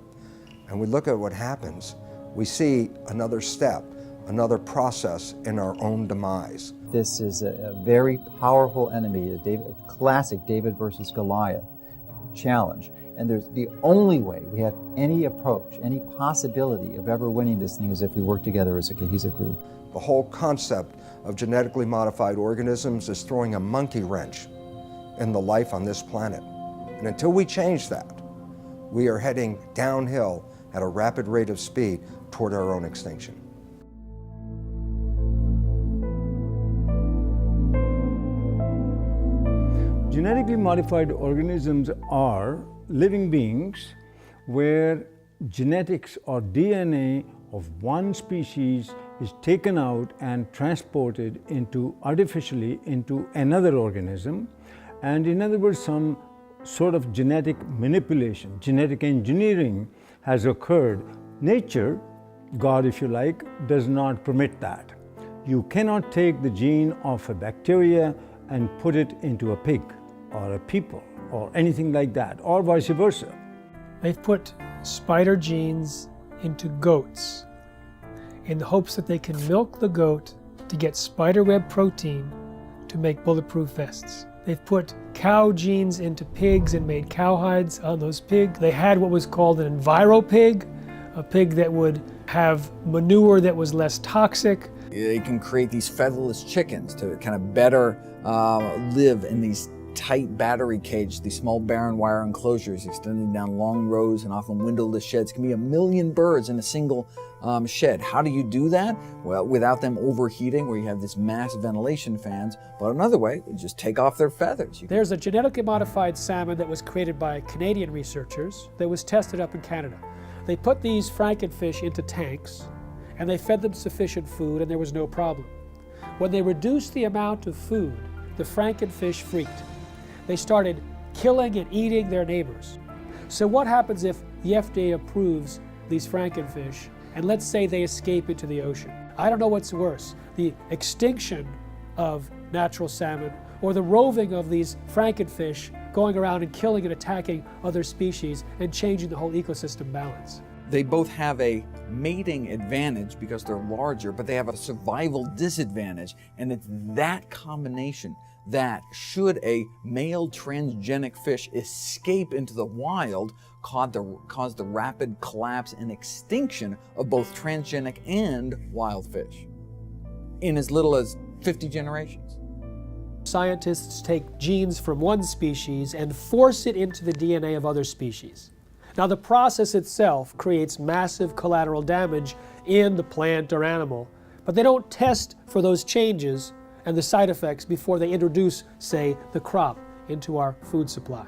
and we look at what happens, we see another step, another process in our own demise. This is a very powerful enemy, a classic David versus Goliath challenge. And there's the only way we have any approach, any possibility of ever winning this thing is if we work together as a cohesive group. The whole concept of genetically modified organisms is throwing a monkey wrench in the life on this planet. And until we change that, we are heading downhill at a rapid rate of speed toward our own extinction. Genetically modified organisms are living beings where genetics or DNA of one species is taken out and transported artificially into another organism, and in other words, some sort of genetic manipulation, genetic engineering has occurred. Nature, God if you like, does not permit that. You cannot take the gene of a bacteria and put it into a pig or a people or anything like that, or vice versa. They've put spider genes into goats in the hopes that they can milk the goat to get spiderweb protein to make bulletproof vests. They've put cow genes into pigs and made cowhides on those pigs. They had what was called an enviropig, a pig that would have manure that was less toxic. They can create these featherless chickens to kind of better live in these tight battery cages, these small barren wire enclosures extending down long rows and often windowless sheds. It can be 1 million birds in a single shed. How do you do that? Well, without them overheating, where you have this mass ventilation fans. But another way, you just take off their feathers. There's a genetically modified salmon that was created by Canadian researchers that was tested up in Canada. They put these frankenfish into tanks and they fed them sufficient food and there was no problem. When they reduced the amount of food, the frankenfish freaked. They started killing and eating their neighbors. So what happens if the FDA approves these frankenfish and let's say they escape into the ocean? I don't know what's worse, the extinction of natural salmon or the roving of these frankenfish going around and killing and attacking other species and changing the whole ecosystem balance. They both have a mating advantage because they're larger, but they have a survival disadvantage. And it's that combination that, should a male transgenic fish escape into the wild, cause the rapid collapse and extinction of both transgenic and wild fish in as little as 50 generations. Scientists take genes from one species and force it into the DNA of other species. Now, the process itself creates massive collateral damage in the plant or animal, but they don't test for those changes and the side effects before they introduce, say, the crop into our food supply.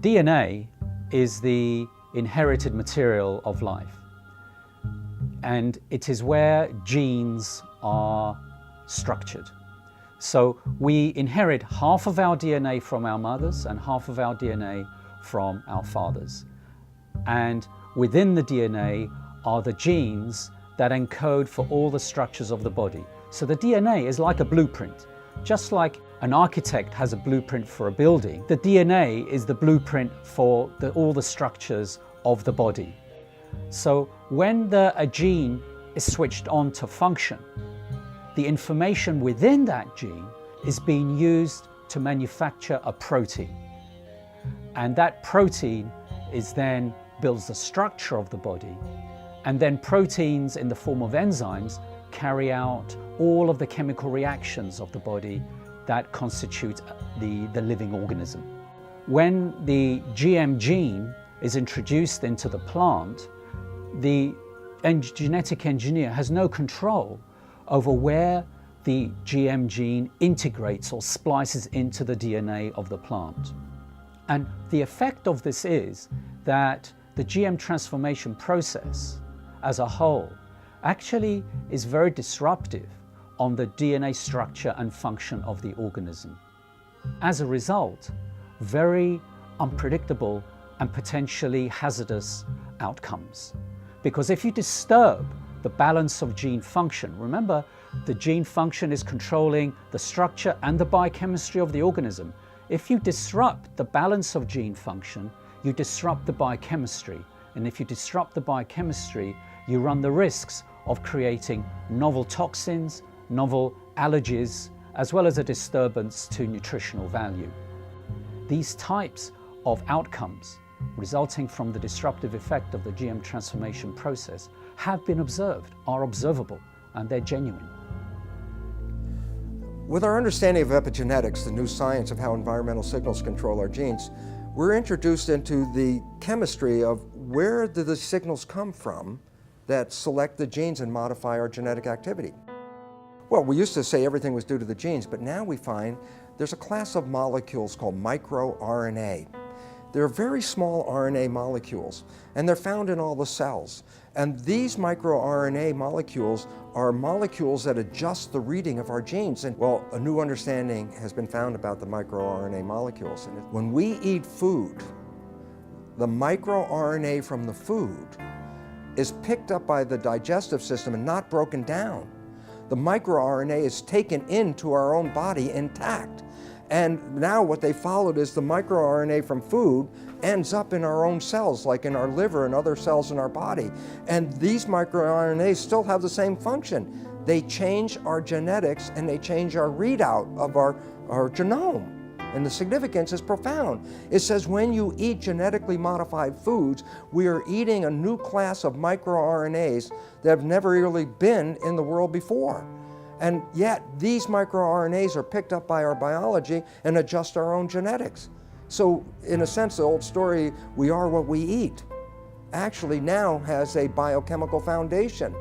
DNA is the inherited material of life, and it is where genes are structured. So we inherit half of our DNA from our mothers and half of our DNA from our fathers. And within the DNA are the genes that encode for all the structures of the body. So the DNA is like a blueprint. Just like an architect has a blueprint for a building, the DNA is the blueprint for all the structures of the body. So when a gene is switched on to function, the information within that gene is being used to manufacture a protein. And that protein builds the structure of the body. And then proteins in the form of enzymes carry out all of the chemical reactions of the body that constitute the living organism. When the GM gene is introduced into the plant, the genetic engineer has no control over where the GM gene integrates or splices into the DNA of the plant. And the effect of this is that the GM transformation process as a whole actually is very disruptive on the DNA structure and function of the organism. As a result, very unpredictable and potentially hazardous outcomes. Because if you disturb the balance of gene function, remember the gene function is controlling the structure and the biochemistry of the organism. If you disrupt the balance of gene function, you disrupt the biochemistry. And if you disrupt the biochemistry, you run the risks of creating novel toxins, novel allergies, as well as a disturbance to nutritional value. These types of outcomes resulting from the disruptive effect of the GM transformation process have been observed, are observable, and they're genuine. With our understanding of epigenetics, the new science of how environmental signals control our genes, we're introduced into the chemistry of where do the signals come from that select the genes and modify our genetic activity. Well, we used to say everything was due to the genes, but now we find there's a class of molecules called microRNA. They're very small RNA molecules, and they're found in all the cells. And these microRNA molecules are molecules that adjust the reading of our genes. And well, a new understanding has been found about the microRNA molecules. And when we eat food, the microRNA from the food is picked up by the digestive system and not broken down. The microRNA is taken into our own body intact. And now what they followed is the microRNA from food ends up in our own cells, like in our liver and other cells in our body. And these microRNAs still have the same function. They change our genetics and they change our readout of our genome. And the significance is profound. It says when you eat genetically modified foods, we are eating a new class of microRNAs that have never really been in the world before. And yet, these microRNAs are picked up by our biology and adjust our own genetics. So, in a sense, the old story, we are what we eat, actually now has a biochemical foundation.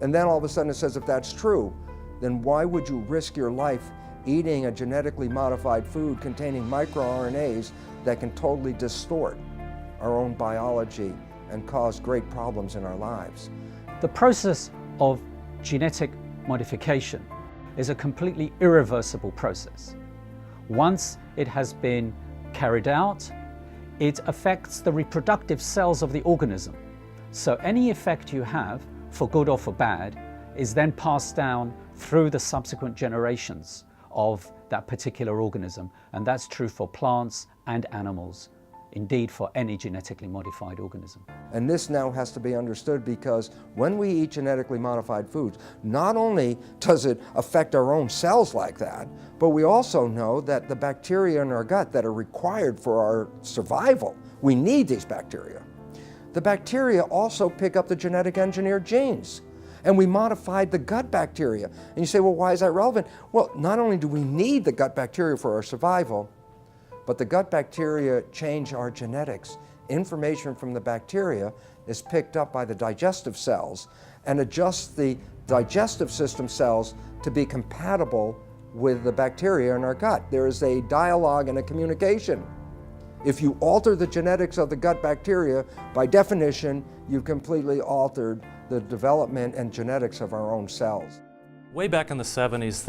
And then all of a sudden it says, if that's true, then why would you risk your life eating a genetically modified food containing microRNAs that can totally distort our own biology and cause great problems in our lives? The process of genetic modification is a completely irreversible process. Once it has been carried out, it affects the reproductive cells of the organism. So any effect you have, for good or for bad, is then passed down through the subsequent generations of that particular organism. And that's true for plants and animals, indeed for any genetically modified organism. And this now has to be understood because when we eat genetically modified foods, not only does it affect our own cells like that, but we also know that the bacteria in our gut that are required for our survival, we need these bacteria. The bacteria also pick up the genetic engineered genes. And we modified the gut bacteria. And you say, well, why is that relevant? Well, not only do we need the gut bacteria for our survival, but the gut bacteria change our genetics. Information from the bacteria is picked up by the digestive cells and adjusts the digestive system cells to be compatible with the bacteria in our gut. There is a dialogue and a communication. If you alter the genetics of the gut bacteria, by definition, you've completely altered the development and genetics of our own cells. Way back in the 70s,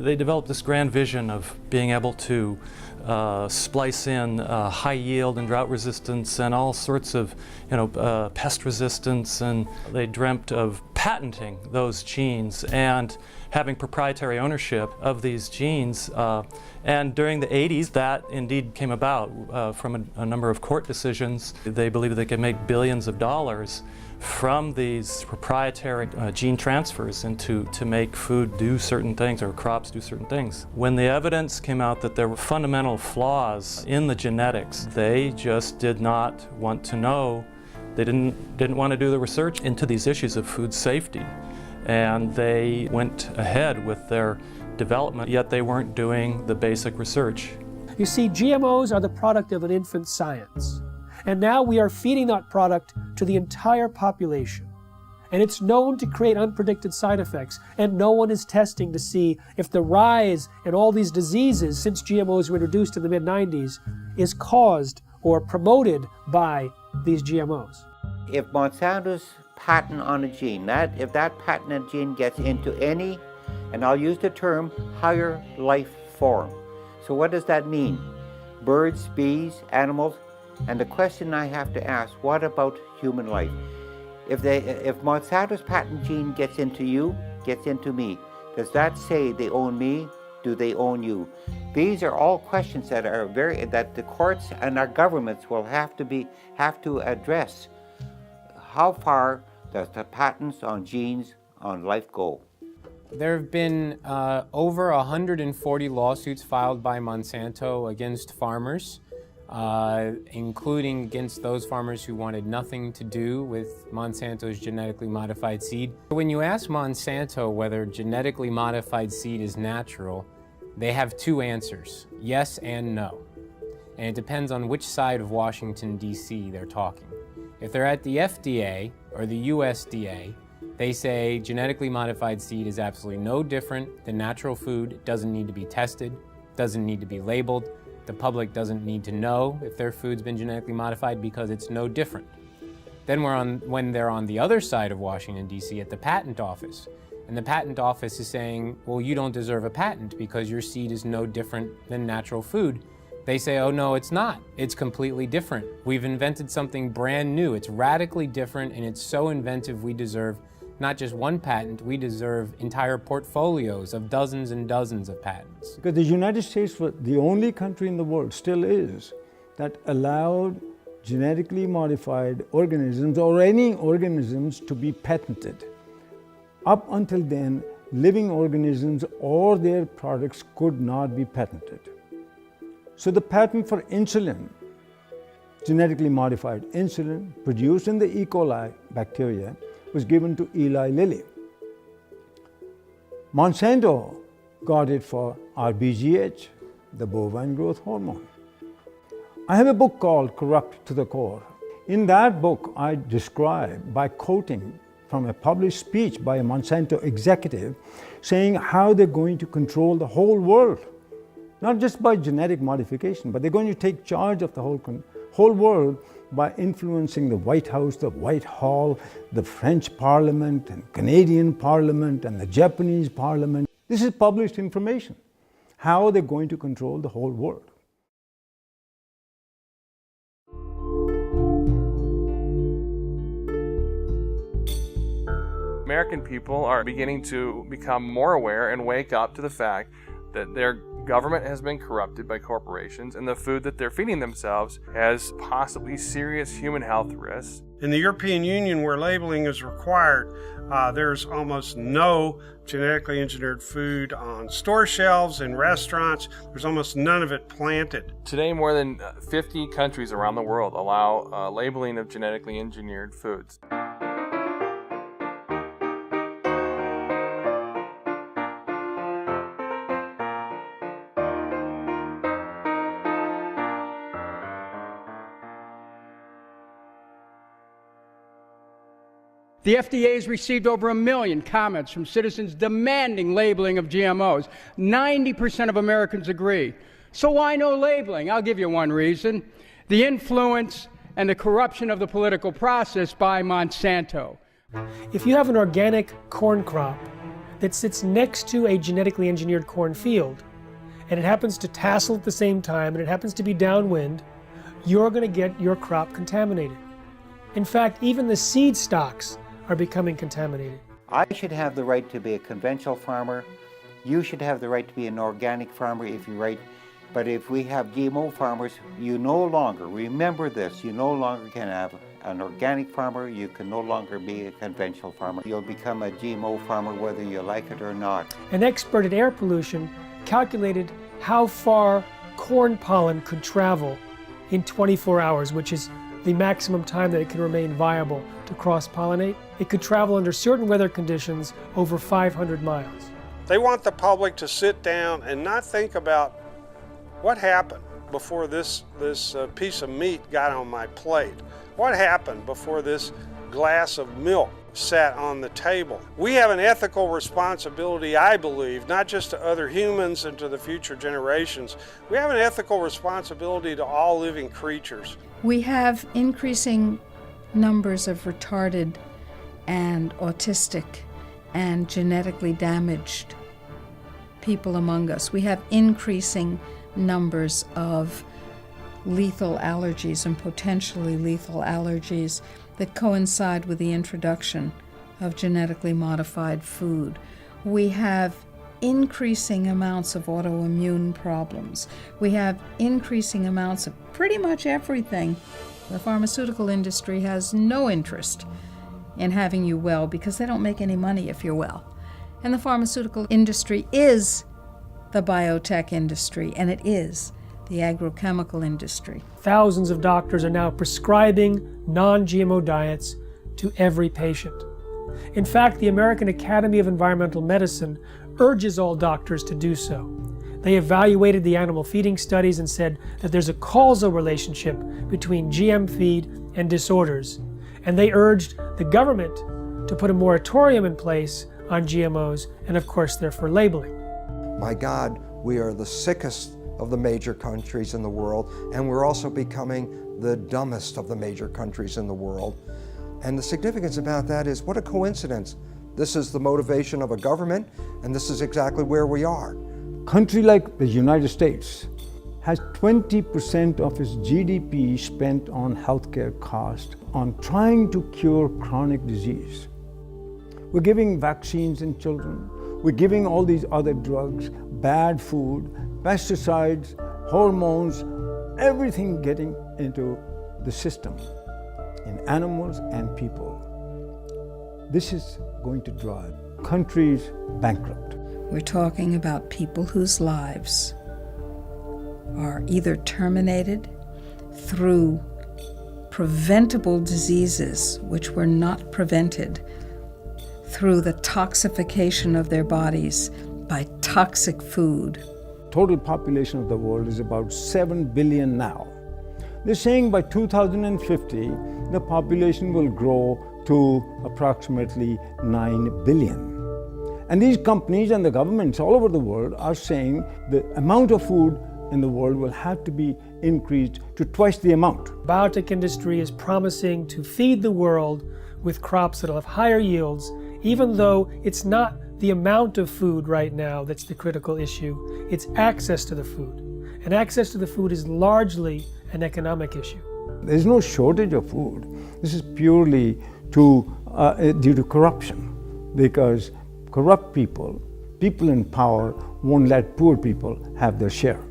they developed this grand vision of being able to splice in high yield and drought resistance and all sorts of, pest resistance, and they dreamt of patenting those genes and having proprietary ownership of these genes. And during the 80s, that indeed came about from a number of court decisions. They believed they could make billions of dollars from these proprietary gene transfers to make food do certain things or crops do certain things. When the evidence came out that there were fundamental flaws in the genetics, they just did not want to know. They didn't want to do the research into these issues of food safety. and they went ahead with their development, yet they weren't doing the basic research. You see, GMOs are the product of an infant science. And now we are feeding that product to the entire population. And it's known to create unpredicted side effects. And no one is testing to see if the rise in all these diseases since GMOs were introduced in the mid-90s is caused or promoted by these GMOs. If Monsanto's patent on a gene, if that patented gene gets into any, and I'll use the term, higher life form. So what does that mean? Birds, bees, animals? And the question I have to ask, what about human life? If Monsanto's patent gene gets into you, gets into me, does that say they own me? Do they own you? These are all questions that the courts and our governments will have to address. How far does the patents on genes on life go? There have been over 140 lawsuits filed by Monsanto against farmers, including against those farmers who wanted nothing to do with Monsanto's genetically modified seed. When you ask Monsanto whether genetically modified seed is natural, they have two answers, yes and no. And it depends on which side of Washington, D.C. they're talking. If they're at the FDA or the USDA, they say genetically modified seed is absolutely no different than natural food. It doesn't need to be tested, doesn't need to be labeled. The public doesn't need to know if their food's been genetically modified because it's no different. Then when they're on the other side of Washington, D.C. at the patent office, and the patent office is saying, well, you don't deserve a patent because your seed is no different than natural food. They say, oh no, it's not. It's completely different. We've invented something brand new. It's radically different and it's so inventive we deserve not just one patent, we deserve entire portfolios of dozens and dozens of patents. Because the United States was the only country in the world, still is, that allowed genetically modified organisms or any organisms to be patented. Up until then, living organisms or their products could not be patented. So the patent for insulin, genetically modified insulin produced in the E. coli bacteria, was given to Eli Lilly. Monsanto got it for RBGH, the bovine growth hormone. I have a book called Corrupt to the Core. In that book, I describe, by quoting from a published speech by a Monsanto executive, saying how they're going to control the whole world, not just by genetic modification, but they're going to take charge of the whole world by influencing the White House, the Whitehall, the French Parliament, and Canadian Parliament, and the Japanese Parliament. This is published information, how they're going to control the whole world. American people are beginning to become more aware and wake up to the fact that their government has been corrupted by corporations and the food that they're feeding themselves has possibly serious human health risks. In the European Union, where labeling is required, there's almost no genetically engineered food on store shelves in restaurants. There's almost none of it planted. Today, more than 50 countries around the world allow labeling of genetically engineered foods. The FDA has received over 1 million comments from citizens demanding labeling of GMOs. 90% of Americans agree. So why no labeling? I'll give you one reason. The influence and the corruption of the political process by Monsanto. If you have an organic corn crop that sits next to a genetically engineered corn field, and it happens to tassel at the same time, and it happens to be downwind, you're going to get your crop contaminated. In fact, even the seed stocks are becoming contaminated. I should have the right to be a conventional farmer. You should have the right to be an organic farmer if you're right. But if we have GMO farmers, you no longer, remember this, you no longer can have an organic farmer, you can no longer be a conventional farmer. You'll become a GMO farmer whether you like it or not. An expert at air pollution calculated how far corn pollen could travel in 24 hours, which is the maximum time that it can remain viable to cross-pollinate. It could travel under certain weather conditions over 500 miles. They want the public to sit down and not think about what happened before this piece of meat got on my plate. What happened before this glass of milk sat on the table? We have an ethical responsibility, I believe, not just to other humans and to the future generations. We have an ethical responsibility to all living creatures. We have increasing numbers of retarded and autistic and genetically damaged people among us. We have increasing numbers of lethal allergies and potentially lethal allergies that coincide with the introduction of genetically modified food. We have increasing amounts of autoimmune problems. We have increasing amounts of pretty much everything. The pharmaceutical industry has no interest in having you well because they don't make any money if you're well. And the pharmaceutical industry is the biotech industry, and it is the agrochemical industry. Thousands of doctors are now prescribing non-GMO diets to every patient. In fact, the American Academy of Environmental Medicine urges all doctors to do so. They evaluated the animal feeding studies and said that there's a causal relationship between GM feed and disorders, and they urged the government to put a moratorium in place on GMOs, and of course they're for labeling. My God, we are the sickest of the major countries in the world, and we're also becoming the dumbest of the major countries in the world. And the significance about that is, what a coincidence. This is the motivation of a government, and this is exactly where we are. A country like the United States has 20% of its GDP spent on healthcare costs, on trying to cure chronic disease. We're giving vaccines in children. We're giving all these other drugs, bad food, pesticides, hormones, everything getting into the system in animals and people. This is going to drive countries bankrupt. We're talking about people whose lives are either terminated through preventable diseases which were not prevented through the toxification of their bodies by toxic food. Total population of the world is about 7 billion now. They're saying by 2050, the population will grow to approximately 9 billion. And these companies and the governments all over the world are saying the amount of food in the world will have to be increased to twice the amount. Biotech industry is promising to feed the world with crops that'll have higher yields, even though it's not the amount of food right now that's the critical issue, it's access to the food. And access to the food is largely an economic issue. There's no shortage of food. This is purely due to corruption, because corrupt people in power won't let poor people have their share.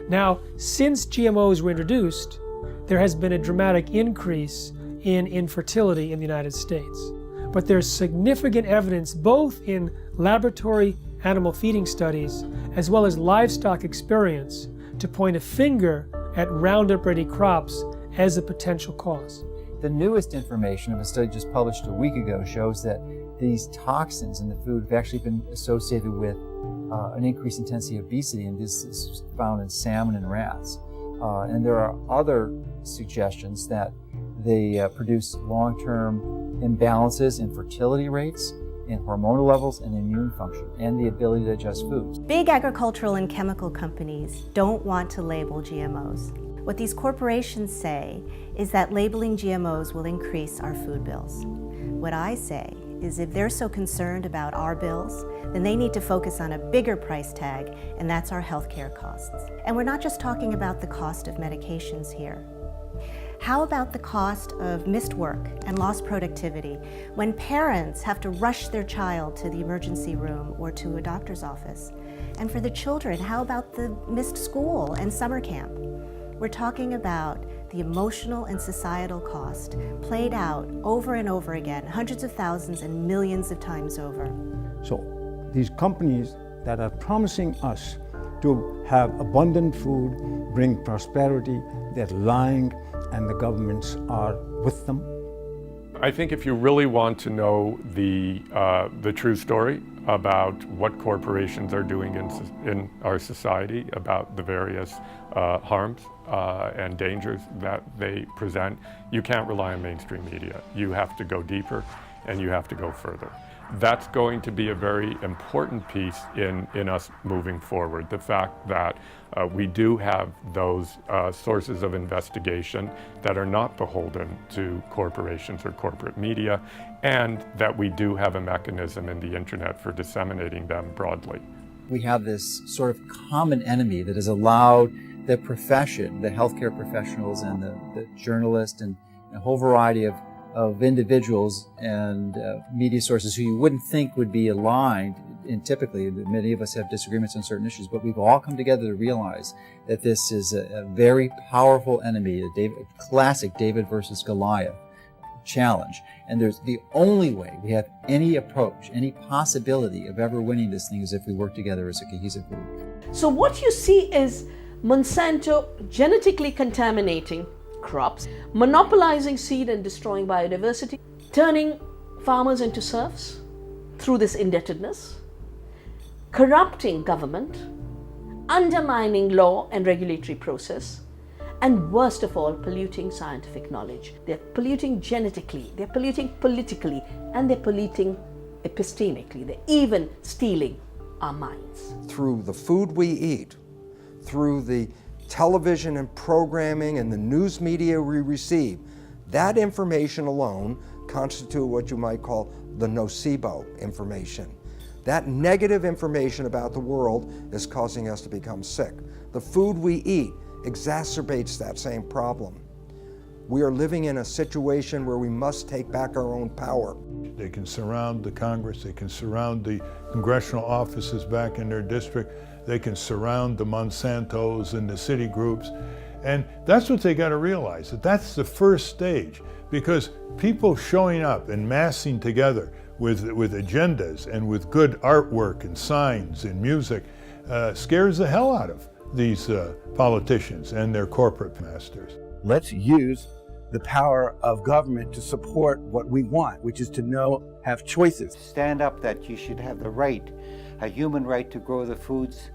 Now, since GMOs were introduced, there has been a dramatic increase in infertility in the United States. But there's significant evidence both in laboratory animal feeding studies as well as livestock experience to point a finger at Roundup Ready crops as a potential cause. The newest information of a study just published a week ago shows that these toxins in the food have actually been associated with an increased intensity of obesity, and this is found in salmon and rats. And there are other suggestions that they produce long-term imbalances in fertility rates, in hormonal levels, and immune function, and the ability to digest foods. Big agricultural and chemical companies don't want to label GMOs. What these corporations say is that labeling GMOs will increase our food bills. What I say is if they're so concerned about our bills, then they need to focus on a bigger price tag, and that's our healthcare costs. And we're not just talking about the cost of medications here. How about the cost of missed work and lost productivity when parents have to rush their child to the emergency room or to a doctor's office? And for the children, how about the missed school and summer camp? We're talking about the emotional and societal cost played out over and over again, hundreds of thousands and millions of times over. So these companies that are promising us to have abundant food, bring prosperity, they're lying, and the governments are with them? I think if you really want to know the true story about what corporations are doing in our society, about the various harms and dangers that they present, you can't rely on mainstream media. You have to go deeper and you have to go further. That's going to be a very important piece in us moving forward. The fact that we do have those sources of investigation that are not beholden to corporations or corporate media, and that we do have a mechanism in the internet for disseminating them broadly. We have this sort of common enemy that has allowed the profession, the healthcare professionals and the journalists and a whole variety of individuals and media sources who you wouldn't think would be aligned, and typically many of us have disagreements on certain issues, but we've all come together to realize that this is a very powerful enemy, a classic David versus Goliath challenge. And there's the only way we have any approach, any possibility of ever winning this thing is if we work together as a cohesive group. So what you see is Monsanto genetically contaminating crops, monopolizing seed and destroying biodiversity, turning farmers into serfs through this indebtedness, corrupting government, undermining law and regulatory process, and worst of all, polluting scientific knowledge. They're polluting genetically, they're polluting politically, and they're polluting epistemically. They're even stealing our minds. Through the food we eat, through the television and programming and the news media we receive, that information alone constitute what you might call the nocebo information. That negative information about the world is causing us to become sick. The food we eat exacerbates that same problem. We are living in a situation where we must take back our own power. They can surround the Congress, they can surround the congressional offices back in their district, they can surround the Monsantos and the city groups, and that's what they got to realize, that that's the first stage, because people showing up and massing together with agendas and with good artwork and signs and music scares the hell out of these politicians and their corporate masters. Let's use the power of government to support what we want, which is to have choices. Stand up that you should have the right, a human right to grow the foods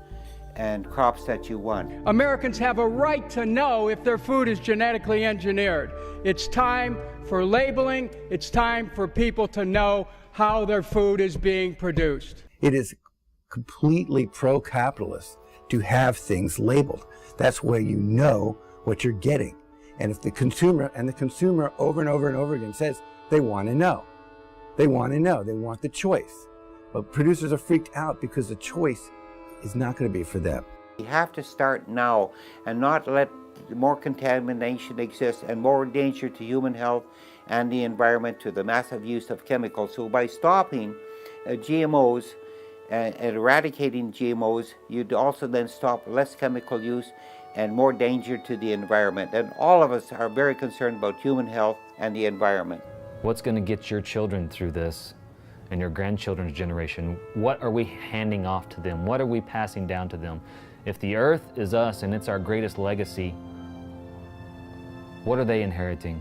and crops that you want. Americans have a right to know if their food is genetically engineered. It's time for labeling. It's time for people to know how their food is being produced. It is completely pro-capitalist to have things labeled. That's where you know what you're getting. And if the consumer over and over and over again says they want to know, they want the choice. But producers are freaked out because the choice is not going to be for them. We have to start now and not let more contamination exist and more danger to human health and the environment to the massive use of chemicals. So by stopping GMOs and eradicating GMOs, you'd also then stop less chemical use and more danger to the environment. And all of us are very concerned about human health and the environment. What's going to get your children through this and your grandchildren's generation? What are we handing off to them? What are we passing down to them? If the earth is us and it's our greatest legacy, what are they inheriting?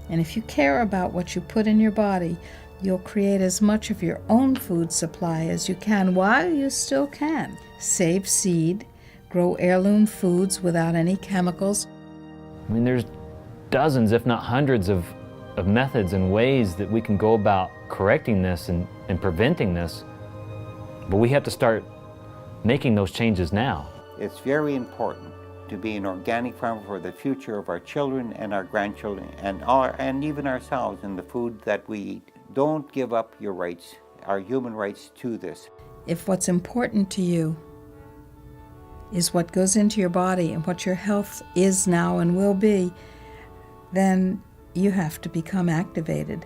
And if you care about what you put in your body, you'll create as much of your own food supply as you can while you still can. Save seed, grow heirloom foods without any chemicals. I mean, there's dozens, if not hundreds of methods and ways that we can go about correcting this and preventing this, but we have to start making those changes now. It's very important to be an organic farmer for the future of our children and our grandchildren and even ourselves in the food that we eat. Don't give up your rights, our human rights to this. If what's important to you is what goes into your body and what your health is now and will be, then you have to become activated.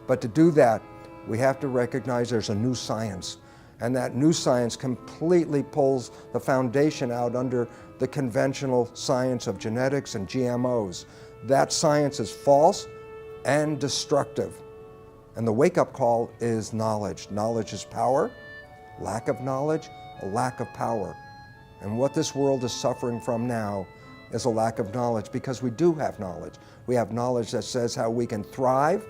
But to do that, we have to recognize there's a new science, and that new science completely pulls the foundation out under the conventional science of genetics and GMOs. That science is false and destructive. And the wake-up call is knowledge. Knowledge is power. Lack of knowledge, a lack of power. And what this world is suffering from now is a lack of knowledge, because we do have knowledge. We have knowledge that says how we can thrive,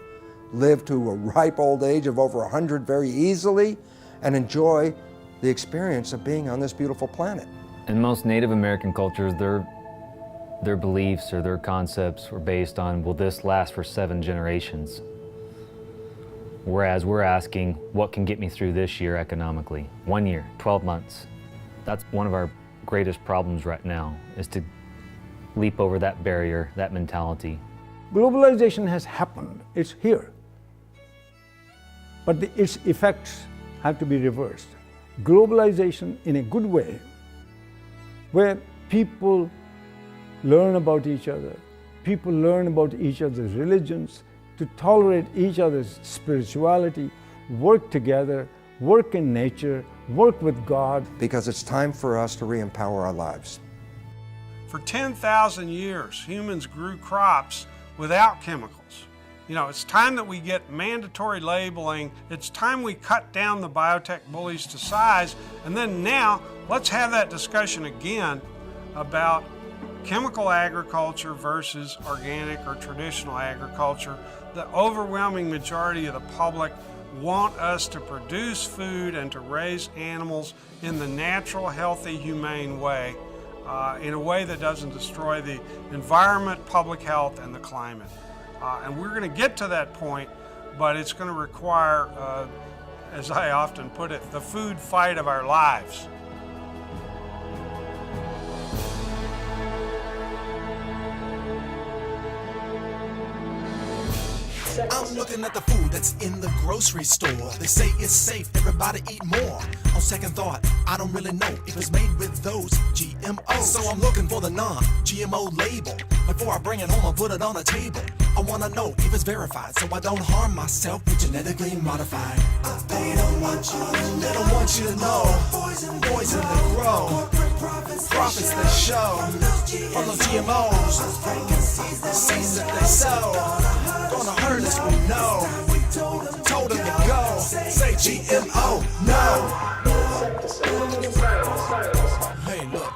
live to a ripe old age of over 100 very easily, and enjoy the experience of being on this beautiful planet. In most Native American cultures, their beliefs or their concepts were based on, will this last for 7 generations? Whereas we're asking, what can get me through this year economically? 1 year, 12 months. That's one of our greatest problems right now, is to leap over that barrier, that mentality. Globalization has happened, it's here. But its effects have to be reversed. Globalization in a good way, where people learn about each other, people learn about each other's religions, to tolerate each other's spirituality, work together, work in nature, work with God. Because it's time for us to re-empower our lives. For 10,000 years, humans grew crops without chemicals. You know, it's time that we get mandatory labeling. It's time we cut down the biotech bullies to size. And then now, let's have that discussion again about chemical agriculture versus organic or traditional agriculture. The overwhelming majority of the public want us to produce food and to raise animals in the natural, healthy, humane way, in a way that doesn't destroy the environment, public health, and the climate. And we're going to get to that point, but it's going to require, as I often put it, the food fight of our lives. I'm looking at the food that's in the grocery store. They say it's safe, everybody eat more. On second thought, I don't really know if it's made with those GMOs. So I'm looking for the non-GMO label. Before I bring it home, I'll put it on the table. I wanna know if it's verified, so I don't harm myself with genetically modified. They don't want you to know. Poison they grow. Profits they show. On those GMOs. Seeds that they sow. Gonna hurt us, we know. Told them to go. Say GMO, no. Hey, look.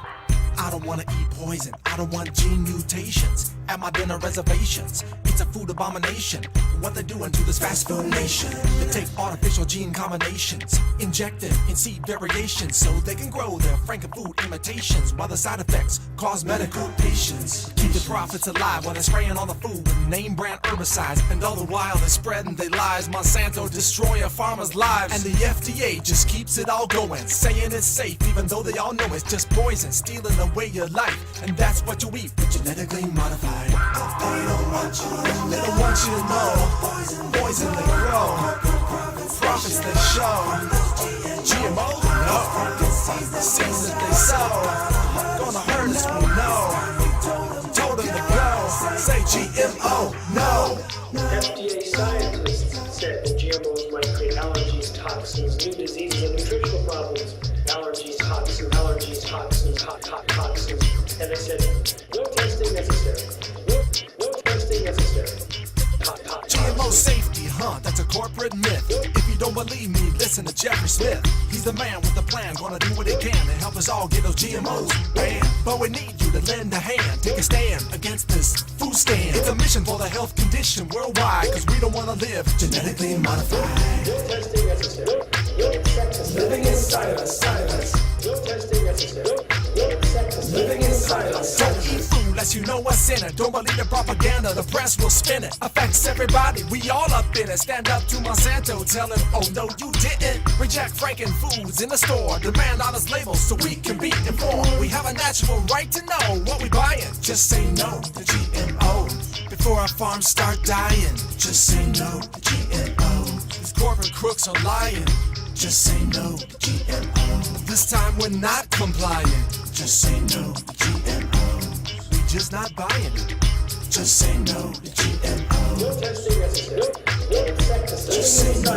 I don't wanna eat poison. I don't want gene mutations at my dinner reservations. It's a food abomination. What they're doing to this fast food nation. They take artificial gene combinations, inject them in seed variations so they can grow their Frankenfood imitations while the side effects cause medical patients. Keep the profits alive while they're spraying on the food with name brand herbicides. And all the while they're spreading their lies. Monsanto destroy a farmer's lives. And the FDA just keeps it all going, saying it's safe even though they all know it's just poison, stealing away your life. And that's what you eat, genetically modified. They don't want you to know. Poison they grow. Profits they show. GMO, no. Seeds that they sow. Gonna hurt us, we know. Told them to go. Say GMO, no. FDA scientists said that GMOs might create allergies, toxins, new diseases, and nutritional problems. Allergies, toxins, toxins. And they said, no testing necessary. No testing necessary. GMO safety, that's a corporate myth. If you don't believe me, listen to Jeffrey Smith. He's the man with the plan, gonna do what he can to help us all get those GMOs banned. But we need you to lend a hand, take a stand against this food stand. It's a mission for the health condition worldwide, cause we don't wanna live genetically modified. No testing necessary. No insecticide. Living inside of us, No testing necessary. No insecticide. Living inside of us. Don't eat food unless you know what's in it. Don't believe the propaganda, the press will spin it. Affects everybody, we all up in it. Stand up to Monsanto, tell him, oh no you didn't. Reject Frankenfoods in the store. Demand honest labels so we can be informed. We have a natural right to know what we buying. Just say no to GMO. Before our farms start dying. Just say no to GMO. These corporate crooks are lying. Just say no to GMO. This time we're not complying. Just say no to GMO. We just not buying it. Just say no to GMO. No testing necessary. No insecticide. Just say no.